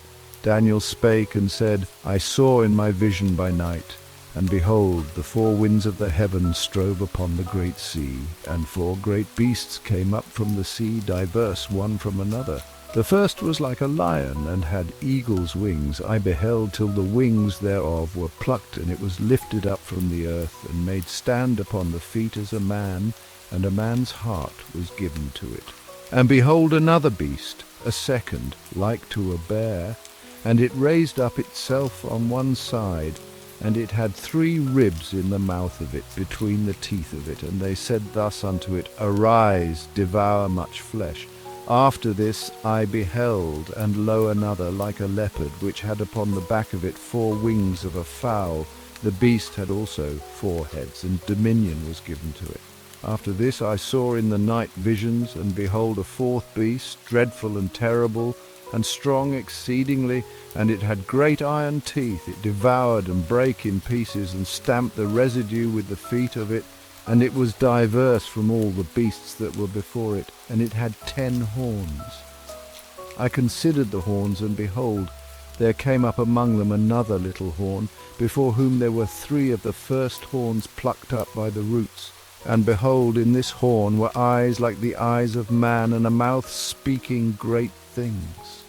Daniel spake and said, I saw in my vision by night, and behold, the four winds of the heaven strove upon the great sea, and four great beasts came up from the sea, diverse one from another. The first was like a lion, and had eagle's wings. I beheld till the wings thereof were plucked, and it was lifted up from the earth, and made stand upon the feet as a man, and a man's heart was given to it. And behold, another beast, a second, like to a bear, and it raised up itself on one side, and it had 3 ribs in the mouth of it, between the teeth of it. And they said thus unto it, Arise, devour much flesh. After this I beheld, and lo, another, like a leopard, which had upon the back of it 4 wings of a fowl. The beast had also 4 heads, and dominion was given to it. After this I saw in the night visions, and behold, a 4th beast, dreadful and terrible, and strong exceedingly, and it had great iron teeth. It devoured and brake in pieces, and stamped the residue with the feet of it, and it was diverse from all the beasts that were before it, and it had 10 horns. I considered the horns, and behold, there came up among them another little horn, before whom there were 3 of the first horns plucked up by the roots. And behold, in this horn were eyes like the eyes of man, and a mouth speaking great things.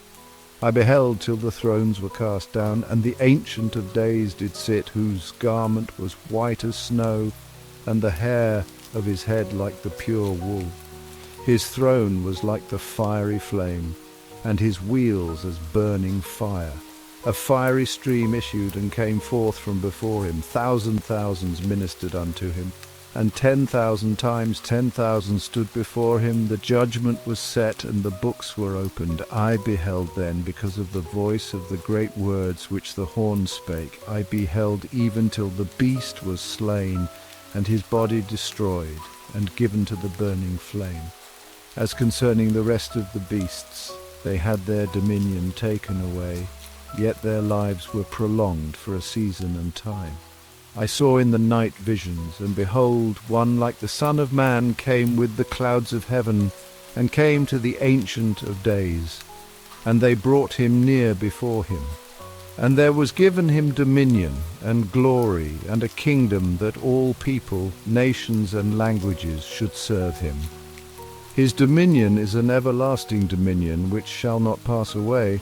I beheld till the thrones were cast down, and the Ancient of Days did sit, whose garment was white as snow, and the hair of his head like the pure wool. His throne was like the fiery flame, and his wheels as burning fire. A fiery stream issued and came forth from before him. Thousands ministered unto him, and 10,000 times 10,000 stood before him. The judgment was set, and the books were opened. I beheld then, because of the voice of the great words which the horn spake, I beheld even till the beast was slain, and his body destroyed, and given to the burning flame. As concerning the rest of the beasts, they had their dominion taken away, yet their lives were prolonged for a season and time. I saw in the night visions, and behold, one like the Son of Man came with the clouds of heaven, and came to the Ancient of Days. and they brought him near before him. And there was given him dominion and glory and a kingdom, that all people, nations and languages should serve him. His dominion is an everlasting dominion which shall not pass away,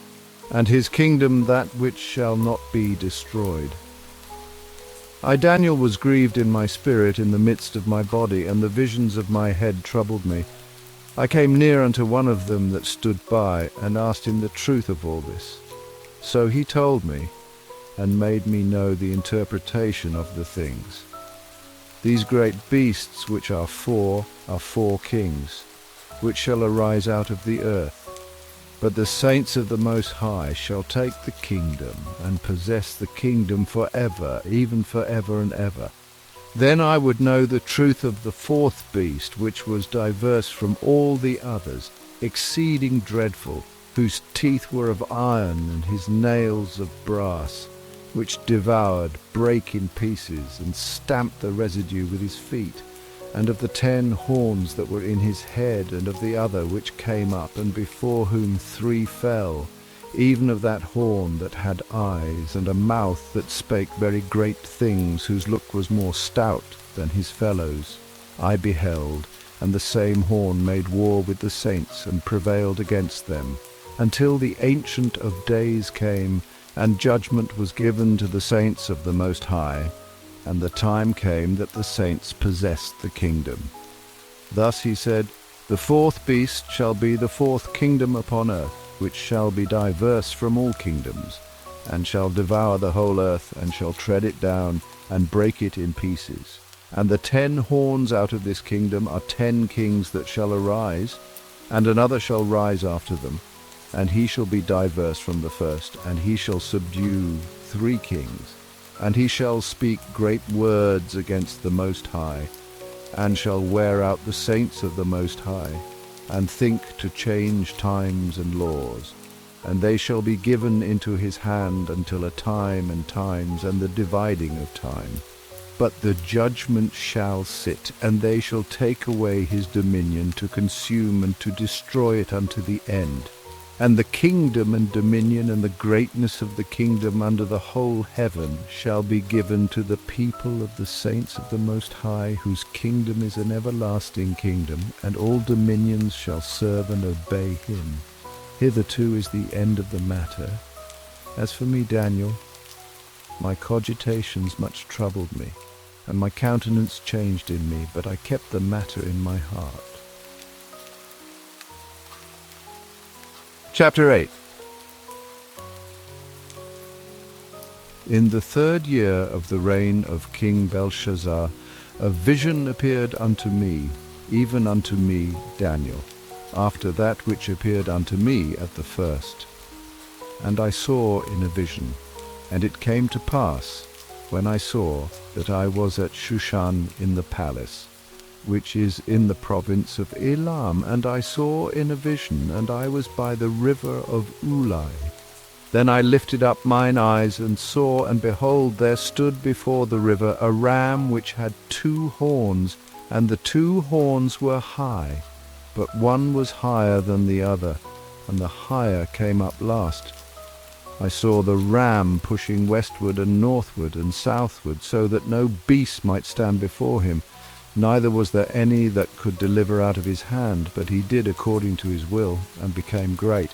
and his kingdom that which shall not be destroyed. I, Daniel, was grieved in my spirit in the midst of my body, and the visions of my head troubled me. I came near unto one of them that stood by, and asked him the truth of all this. So he told me, and made me know the interpretation of the things. These great beasts which are four kings, which shall arise out of the earth. But the saints of the Most High shall take the kingdom, and possess the kingdom for ever, even for ever and ever. Then I would know the truth of the fourth beast, which was diverse from all the others, exceeding dreadful, whose teeth were of iron, and his nails of brass, which devoured, brake in pieces, and stamped the residue with his feet, and of the 10 horns that were in his head, and of the other which came up, and before whom 3 fell, even of that horn that had eyes, and a mouth that spake very great things, whose look was more stout than his fellows. I beheld, and the same horn made war with the saints, and prevailed against them, until the Ancient of Days came, and judgment was given to the saints of the Most High, and the time came that the saints possessed the kingdom. Thus he said, The fourth beast shall be the fourth kingdom upon earth, which shall be diverse from all kingdoms, and shall devour the whole earth, and shall tread it down, and break it in pieces. And the 10 horns out of this kingdom are 10 kings that shall arise, and another shall rise after them, and he shall be diverse from the first, and he shall subdue 3 kings, and he shall speak great words against the Most High, and shall wear out the saints of the Most High, and think to change times and laws. And they shall be given into his hand until a time and times, and the dividing of time. But the judgment shall sit, and they shall take away his dominion, to consume and to destroy it unto the end. And the kingdom and dominion and the greatness of the kingdom under the whole heaven shall be given to the people of the saints of the Most High, whose kingdom is an everlasting kingdom, and all dominions shall serve and obey him. Hitherto is the end of the matter. As for me, Daniel, my cogitations much troubled me, and my countenance changed in me, but I kept the matter in my heart. Chapter 8. In the 3rd year of the reign of King Belshazzar, a vision appeared unto me, even unto me, Daniel, after that which appeared unto me at the first. And I saw in a vision, and it came to pass, when I saw, that I was at Shushan in the palace, which is in the province of Elam, and I saw in a vision, and I was by the river of Ulai. Then I lifted up mine eyes, and saw, and behold, there stood before the river a ram which had 2 horns, and the 2 horns were high, but one was higher than the other, and the higher came up last. I saw the ram pushing westward and northward and southward, so that no beast might stand before him. Neither was there any that could deliver out of his hand, but he did according to his will, and became great.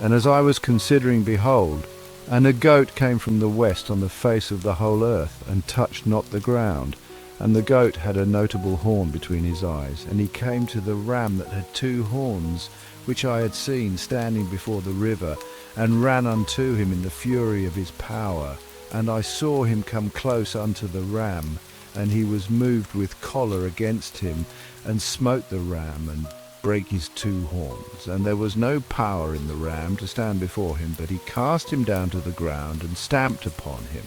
And as I was considering, behold, and a goat came from the west on the face of the whole earth, and touched not the ground. And the goat had a notable horn between his eyes, and he came to the ram that had 2 horns, which I had seen standing before the river, and ran unto him in the fury of his power. And I saw him come close unto the ram, and he was moved with choler against him, and smote the ram, and brake his 2 horns. And there was no power in the ram to stand before him, but he cast him down to the ground, and stamped upon him.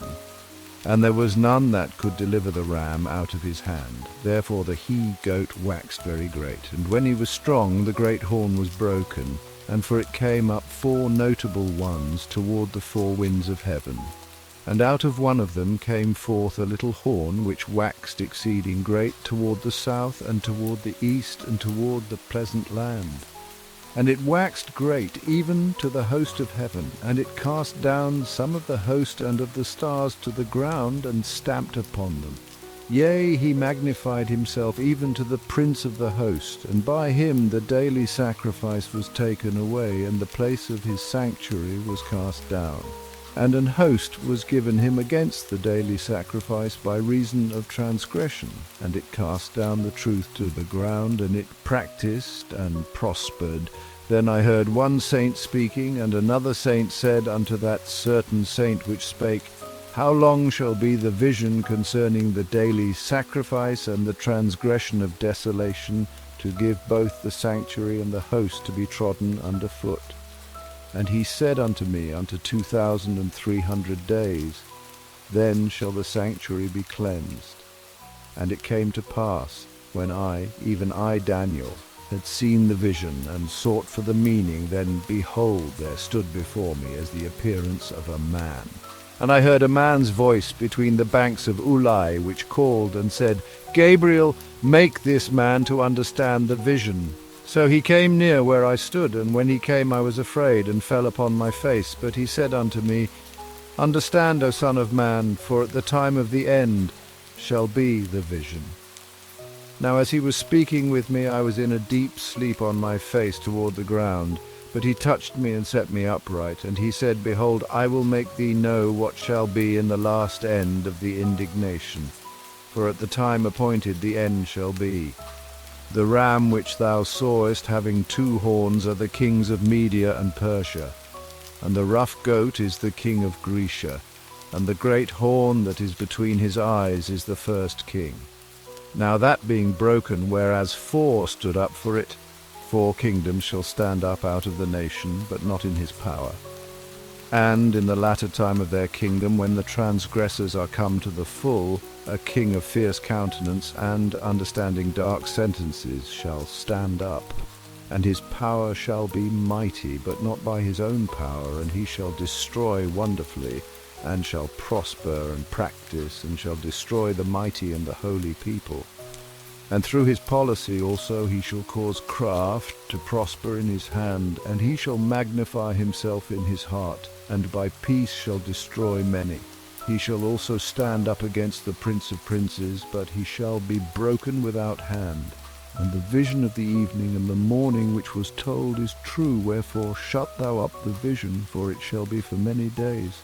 And there was none that could deliver the ram out of his hand. Therefore the he-goat waxed very great, and when he was strong, the great horn was broken, and for it came up 4 notable ones toward the 4 winds of heaven. And out of one of them came forth a little horn, which waxed exceeding great toward the south, and toward the east, and toward the pleasant land. And it waxed great, even to the host of heaven, and it cast down some of the host and of the stars to the ground, and stamped upon them. Yea, he magnified himself even to the prince of the host, and by him the daily sacrifice was taken away, and the place of his sanctuary was cast down. And an host was given him against the daily sacrifice by reason of transgression, and it cast down the truth to the ground, and it practiced and prospered. Then I heard one saint speaking, and another saint said unto that certain saint which spake, How long shall be the vision concerning the daily sacrifice and the transgression of desolation, to give both the sanctuary and the host to be trodden under foot? And he said unto me, unto 2,300 days, then shall the sanctuary be cleansed. And it came to pass, when I, even I, Daniel, had seen the vision, and sought for the meaning, then behold, there stood before me as the appearance of a man. And I heard a man's voice between the banks of Ulai, which called and said, Gabriel, make this man to understand the vision. So he came near where I stood, and when he came I was afraid, and fell upon my face. But he said unto me, Understand, O Son of Man, for at the time of the end shall be the vision. Now as he was speaking with me, I was in a deep sleep on my face toward the ground. But he touched me and set me upright, and he said, Behold, I will make thee know what shall be in the last end of the indignation. For at the time appointed the end shall be. The ram which thou sawest having 2 horns are the kings of Media and Persia, and the rough goat is the king of Grecia, and the great horn that is between his eyes is the first king. Now that being broken, whereas 4 stood up for it, 4 kingdoms shall stand up out of the nation, but not in his power. And in the latter time of their kingdom, when the transgressors are come to the full, a king of fierce countenance and understanding dark sentences shall stand up. And his power shall be mighty, but not by his own power, and he shall destroy wonderfully, and shall prosper and practice, and shall destroy the mighty and the holy people. And through his policy also he shall cause craft to prosper in his hand, and he shall magnify himself in his heart, and by peace shall destroy many. He shall also stand up against the prince of princes, but he shall be broken without hand. And the vision of the evening and the morning which was told is true, wherefore shut thou up the vision, for it shall be for many days.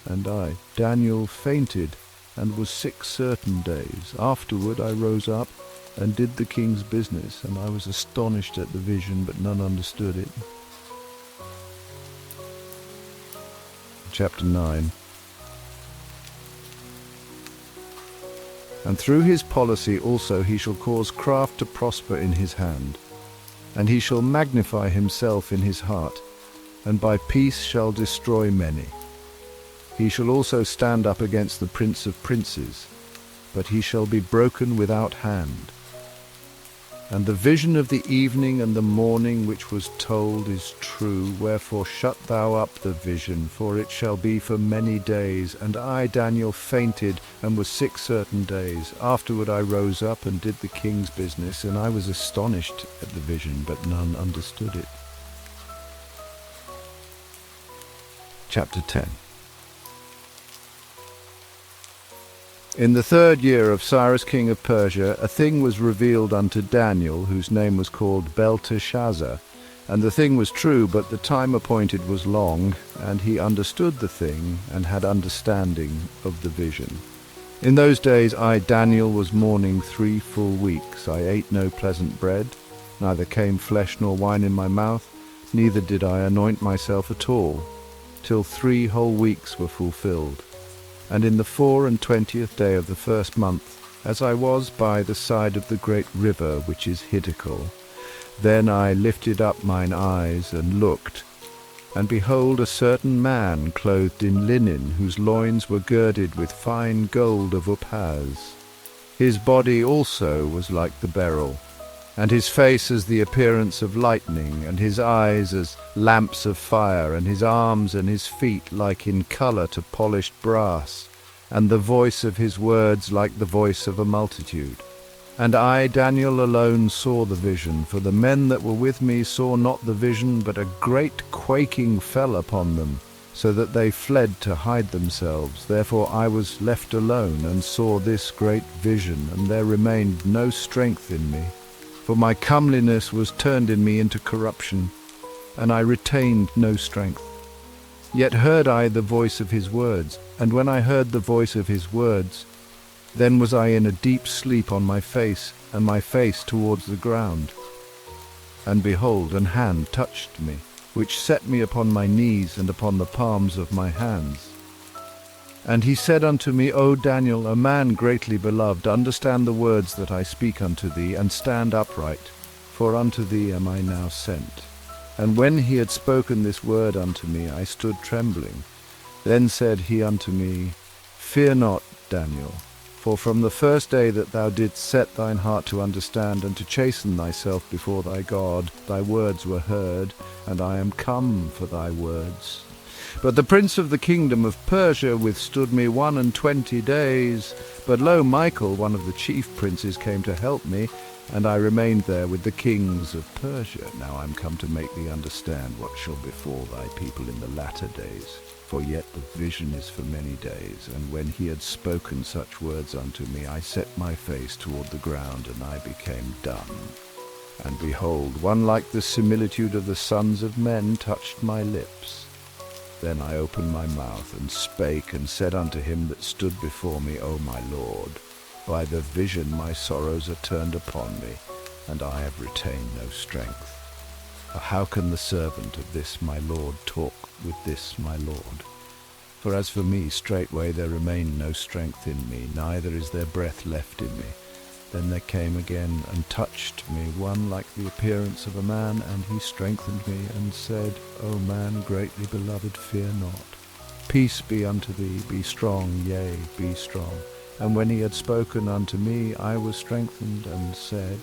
And I, Daniel, fainted, and was sick certain days. Afterward I rose up, and did the king's business, and I was astonished at the vision, but none understood it. Chapter 9. And through his policy also he shall cause craft to prosper in his hand, and he shall magnify himself in his heart, and by peace shall destroy many. He shall also stand up against the prince of princes, but he shall be broken without hand. And the vision of the evening and the morning which was told is true, wherefore shut thou up the vision, for it shall be for many days. And I, Daniel, fainted, and was sick certain days. Afterward I rose up, and did the king's business, and I was astonished at the vision, but none understood it. Chapter 10. In the 3rd year of Cyrus king of Persia, a thing was revealed unto Daniel, whose name was called Belteshazzar. And the thing was true, but the time appointed was long, and he understood the thing, and had understanding of the vision. In those days I, Daniel, was mourning 3 full weeks. I ate no pleasant bread, neither came flesh nor wine in my mouth, neither did I anoint myself at all, till 3 whole weeks were fulfilled. And in the 24th day of the 1st month, as I was by the side of the great river which is Hiddekel, then I lifted up mine eyes and looked, and behold, a certain man clothed in linen, whose loins were girded with fine gold of Uphaz. His body also was like the beryl, and his face as the appearance of lightning, and his eyes as lamps of fire, and his arms and his feet like in colour to polished brass, and the voice of his words like the voice of a multitude. And I, Daniel, alone saw the vision, for the men that were with me saw not the vision, but a great quaking fell upon them, so that they fled to hide themselves. Therefore I was left alone, and saw this great vision, and there remained no strength in me. For my comeliness was turned in me into corruption, and I retained no strength. Yet heard I the voice of his words, and when I heard the voice of his words, then was I in a deep sleep on my face, and my face towards the ground. And behold, an hand touched me, which set me upon my knees and upon the palms of my hands. And he said unto me, O Daniel, a man greatly beloved, understand the words that I speak unto thee, and stand upright, for unto thee am I now sent. And when he had spoken this word unto me, I stood trembling. Then said he unto me, Fear not, Daniel, for from the first day that thou didst set thine heart to understand and to chasten thyself before thy God, thy words were heard, and I am come for thy words. But the prince of the kingdom of Persia withstood me 21 days. But lo, Michael, one of the chief princes, came to help me, and I remained there with the kings of Persia. Now I am come to make thee understand what shall befall thy people in the latter days. For yet the vision is for many days. And when he had spoken such words unto me, I set my face toward the ground, and I became dumb. And behold, one like the similitude of the sons of men touched my lips. Then I opened my mouth, and spake, and said unto him that stood before me, O my Lord, by the vision my sorrows are turned upon me, and I have retained no strength. For how can the servant of this my Lord talk with this my Lord? For as for me, straightway there remained no strength in me, neither is there breath left in me. Then there came again and touched me one like the appearance of a man, and he strengthened me, and said, O man greatly beloved, fear not. Peace be unto thee, be strong, yea, be strong. And when he had spoken unto me, I was strengthened, and said,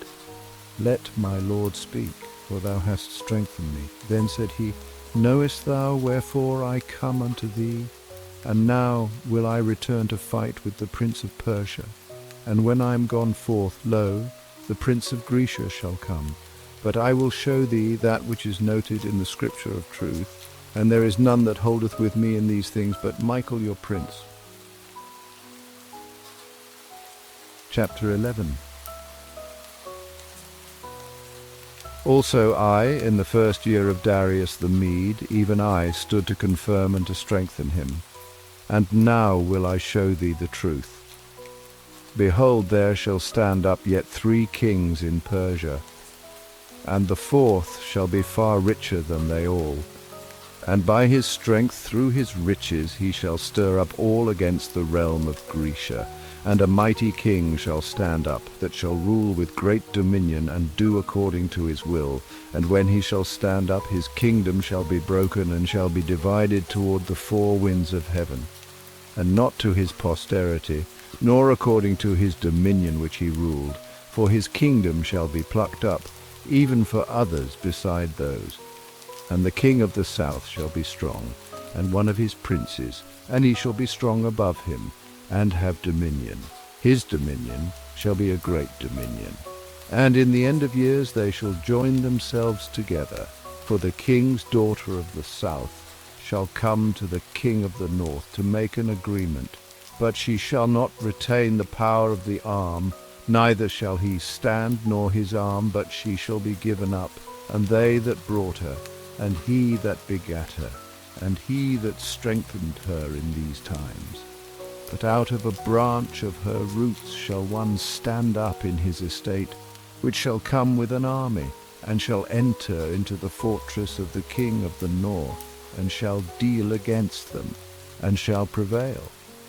Let my Lord speak, for thou hast strengthened me. Then said he, Knowest thou wherefore I come unto thee? And now will I return to fight with the prince of Persia. And when I am gone forth, lo, the prince of Grecia shall come. But I will show thee that which is noted in the scripture of truth, and there is none that holdeth with me in these things but Michael your prince. Chapter 11. Also I, in the first year of Darius the Mede, even I stood to confirm and to strengthen him. And now will I show thee the truth. Behold, there shall stand up yet 3 kings in Persia, and the 4th shall be far richer than they all. And by his strength through his riches he shall stir up all against the realm of Grecia. And a mighty king shall stand up, that shall rule with great dominion, and do according to his will. And when he shall stand up, his kingdom shall be broken, and shall be divided toward the 4 winds of heaven. And not to his posterity, nor according to his dominion which he ruled. For his kingdom shall be plucked up, even for others beside those. And the king of the south shall be strong, and one of his princes, and he shall be strong above him, and have dominion. His dominion shall be a great dominion. And in the end of years they shall join themselves together, for the king's daughter of the south shall come to the king of the north to make an agreement. But she shall not retain the power of the arm, neither shall he stand nor his arm, but she shall be given up, and they that brought her, and he that begat her, and he that strengthened her in these times. But out of a branch of her roots shall one stand up in his estate, which shall come with an army, and shall enter into the fortress of the king of the north, and shall deal against them, and shall prevail,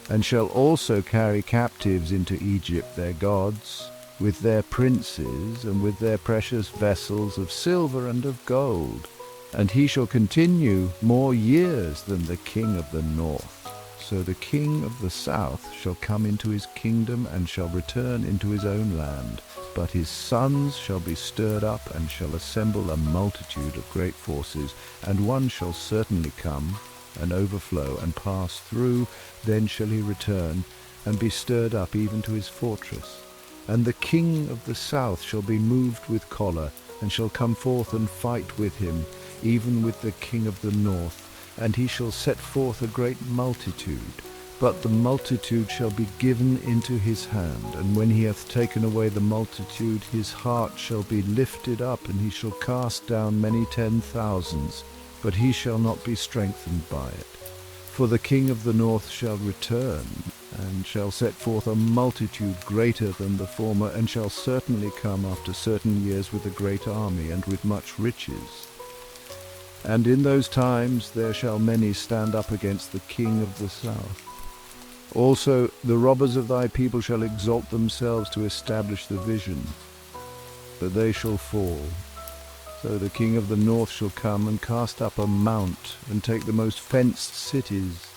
and shall also carry captives into Egypt their gods, with their princes, and with their precious vessels of silver and of gold. And he shall continue more years than the king of the north. So the king of the south shall come into his kingdom, and shall return into his own land. But his sons shall be stirred up, and shall assemble a multitude of great forces, and one shall certainly come, and overflow, and pass through. Then shall he return, and be stirred up even to his fortress. And the king of the south shall be moved with choler, and shall come forth and fight with him, even with the king of the north. And he shall set forth a great multitude. But the multitude shall be given into his hand, and when he hath taken away the multitude, his heart shall be lifted up, and he shall cast down many 10,000s, but he shall not be strengthened by it. For the king of the north shall return, and shall set forth a multitude greater than the former, and shall certainly come after certain years with a great army, and with much riches. And in those times there shall many stand up against the king of the south. Also the robbers of thy people shall exalt themselves to establish the vision, but they shall fall. So the king of the north shall come and cast up a mount, and take the most fenced cities.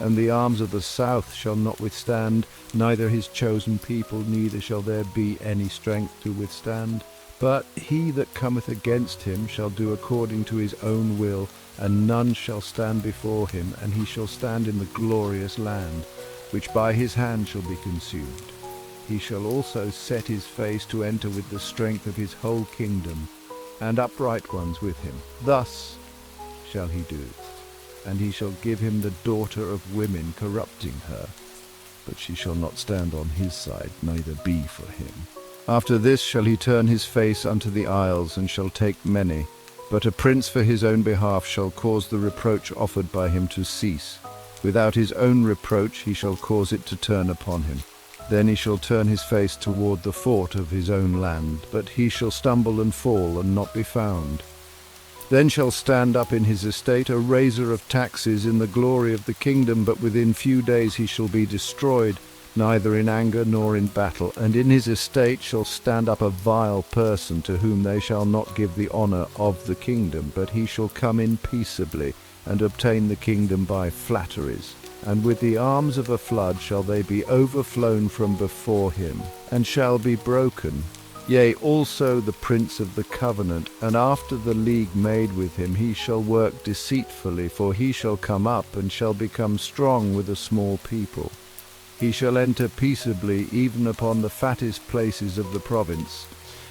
And the arms of the south shall not withstand, neither his chosen people, neither shall there be any strength to withstand. But he that cometh against him shall do according to his own will, and none shall stand before him, and he shall stand in the glorious land, which by his hand shall be consumed. He shall also set his face to enter with the strength of his whole kingdom, and upright ones with him. Thus shall he do. And he shall give him the daughter of women, corrupting her. But she shall not stand on his side, neither be for him. After this shall he turn his face unto the isles, and shall take many. But a prince for his own behalf shall cause the reproach offered by him to cease. Without his own reproach he shall cause it to turn upon him. Then he shall turn his face toward the fort of his own land, but he shall stumble and fall, and not be found. Then shall stand up in his estate a raiser of taxes in the glory of the kingdom, but within few days he shall be destroyed, neither in anger nor in battle. And in his estate shall stand up a vile person, to whom they shall not give the honor of the kingdom, but he shall come in peaceably, and obtain the kingdom by flatteries. And with the arms of a flood shall they be overflown from before him, and shall be broken. Yea, also the prince of the covenant, and after the league made with him, he shall work deceitfully, for he shall come up, and shall become strong with a small people. He shall enter peaceably even upon the fattest places of the province,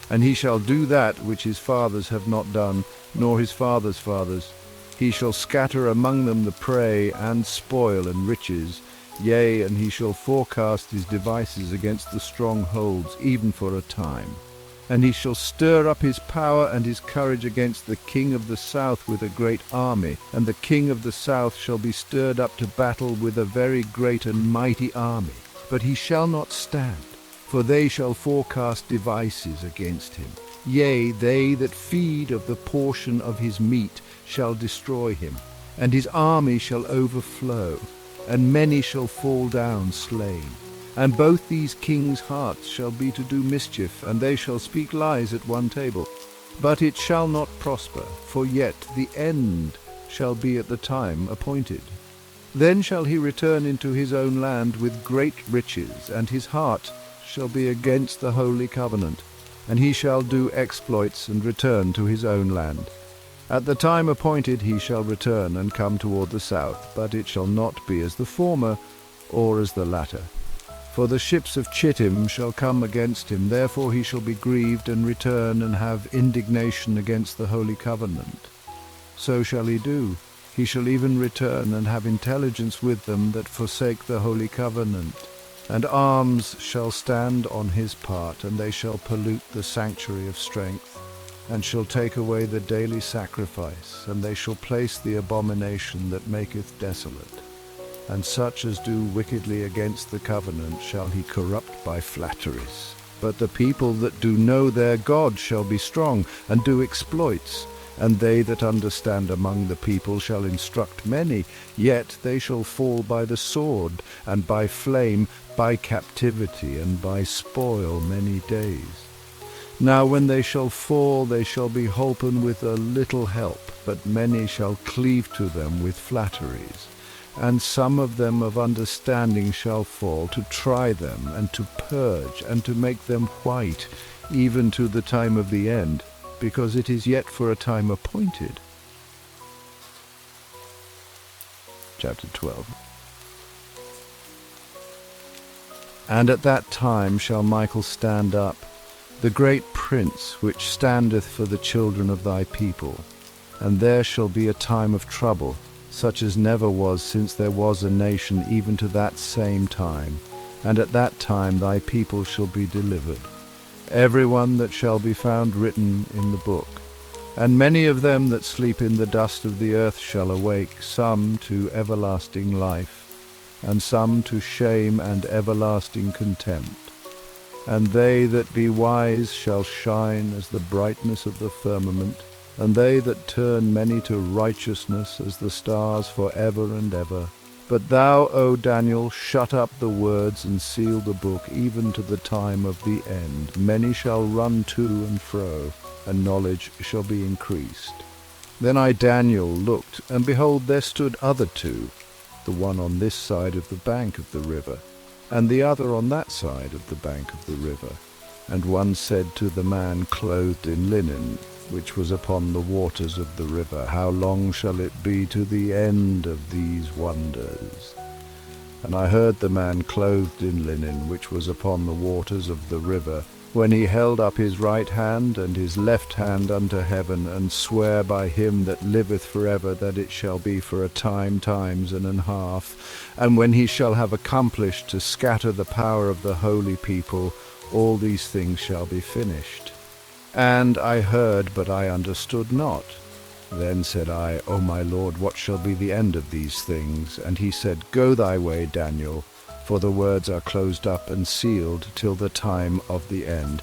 and he shall do that which his fathers have not done, nor his fathers' fathers. He shall scatter among them the prey, and spoil, and riches. Yea, and he shall forecast his devices against the strongholds, even for a time. And he shall stir up his power and his courage against the king of the south with a great army. And the king of the south shall be stirred up to battle with a very great and mighty army. But he shall not stand, for they shall forecast devices against him. Yea, they that feed of the portion of his meat shall destroy him, and his army shall overflow, and many shall fall down slain. And both these kings' hearts shall be to do mischief, and they shall speak lies at one table. But it shall not prosper, for yet the end shall be at the time appointed. Then shall he return into his own land with great riches, and his heart shall be against the holy covenant, and he shall do exploits and return to his own land. At the time appointed he shall return and come toward the south, but it shall not be as the former or as the latter. For the ships of Chittim shall come against him, therefore he shall be grieved and return and have indignation against the holy covenant. So shall he do. He shall even return and have intelligence with them that forsake the holy covenant. And arms shall stand on his part, and they shall pollute the sanctuary of strength, and shall take away the daily sacrifice, and they shall place the abomination that maketh desolate. And such as do wickedly against the covenant shall he corrupt by flatteries. But the people that do know their God shall be strong, and do exploits. And they that understand among the people shall instruct many, yet they shall fall by the sword, and by flame, by captivity, and by spoil many days. Now when they shall fall, they shall be holpen with a little help, but many shall cleave to them with flatteries. And some of them of understanding shall fall, to try them, and to purge, and to make them white, even to the time of the end, because it is yet for a time appointed. Chapter 12. And at that time shall Michael stand up, the great prince which standeth for the children of thy people. And there shall be a time of trouble, such as never was since there was a nation even to that same time. And at that time thy people shall be delivered, every one that shall be found written in the book. And many of them that sleep in the dust of the earth shall awake, some to everlasting life, and some to shame and everlasting contempt. And they that be wise shall shine as the brightness of the firmament, and they that turn many to righteousness as the stars for ever and ever. But thou, O Daniel, shut up the words and seal the book, even to the time of the end. Many shall run to and fro, and knowledge shall be increased. Then I, Daniel, looked, and behold, there stood other two, the one on this side of the bank of the river, and the other on that side of the bank of the river. And one said to the man clothed in linen, which was upon the waters of the river, How long shall it be to the end of these wonders? And I heard the man clothed in linen, which was upon the waters of the river, when he held up his right hand and his left hand unto heaven, and swear by him that liveth for ever, that it shall be for a time, times and an half. And when he shall have accomplished to scatter the power of the holy people, all these things shall be finished. And I heard, but I understood not. Then said I, O my Lord, what shall be the end of these things? And he said, Go thy way, Daniel, for the words are closed up and sealed till the time of the end.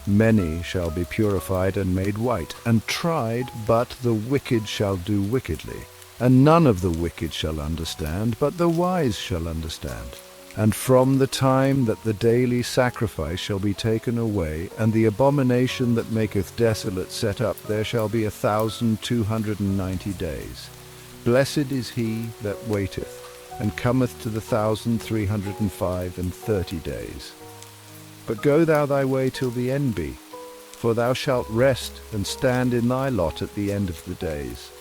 Many shall be purified and made white, and tried, but the wicked shall do wickedly. And none of the wicked shall understand, but the wise shall understand. And from the time that the daily sacrifice shall be taken away, and the abomination that maketh desolate set up, there shall be 1,290 days. Blessed is he that waiteth, and cometh to the 1,330 days. But go thou thy way till the end be, for thou shalt rest and stand in thy lot at the end of the days.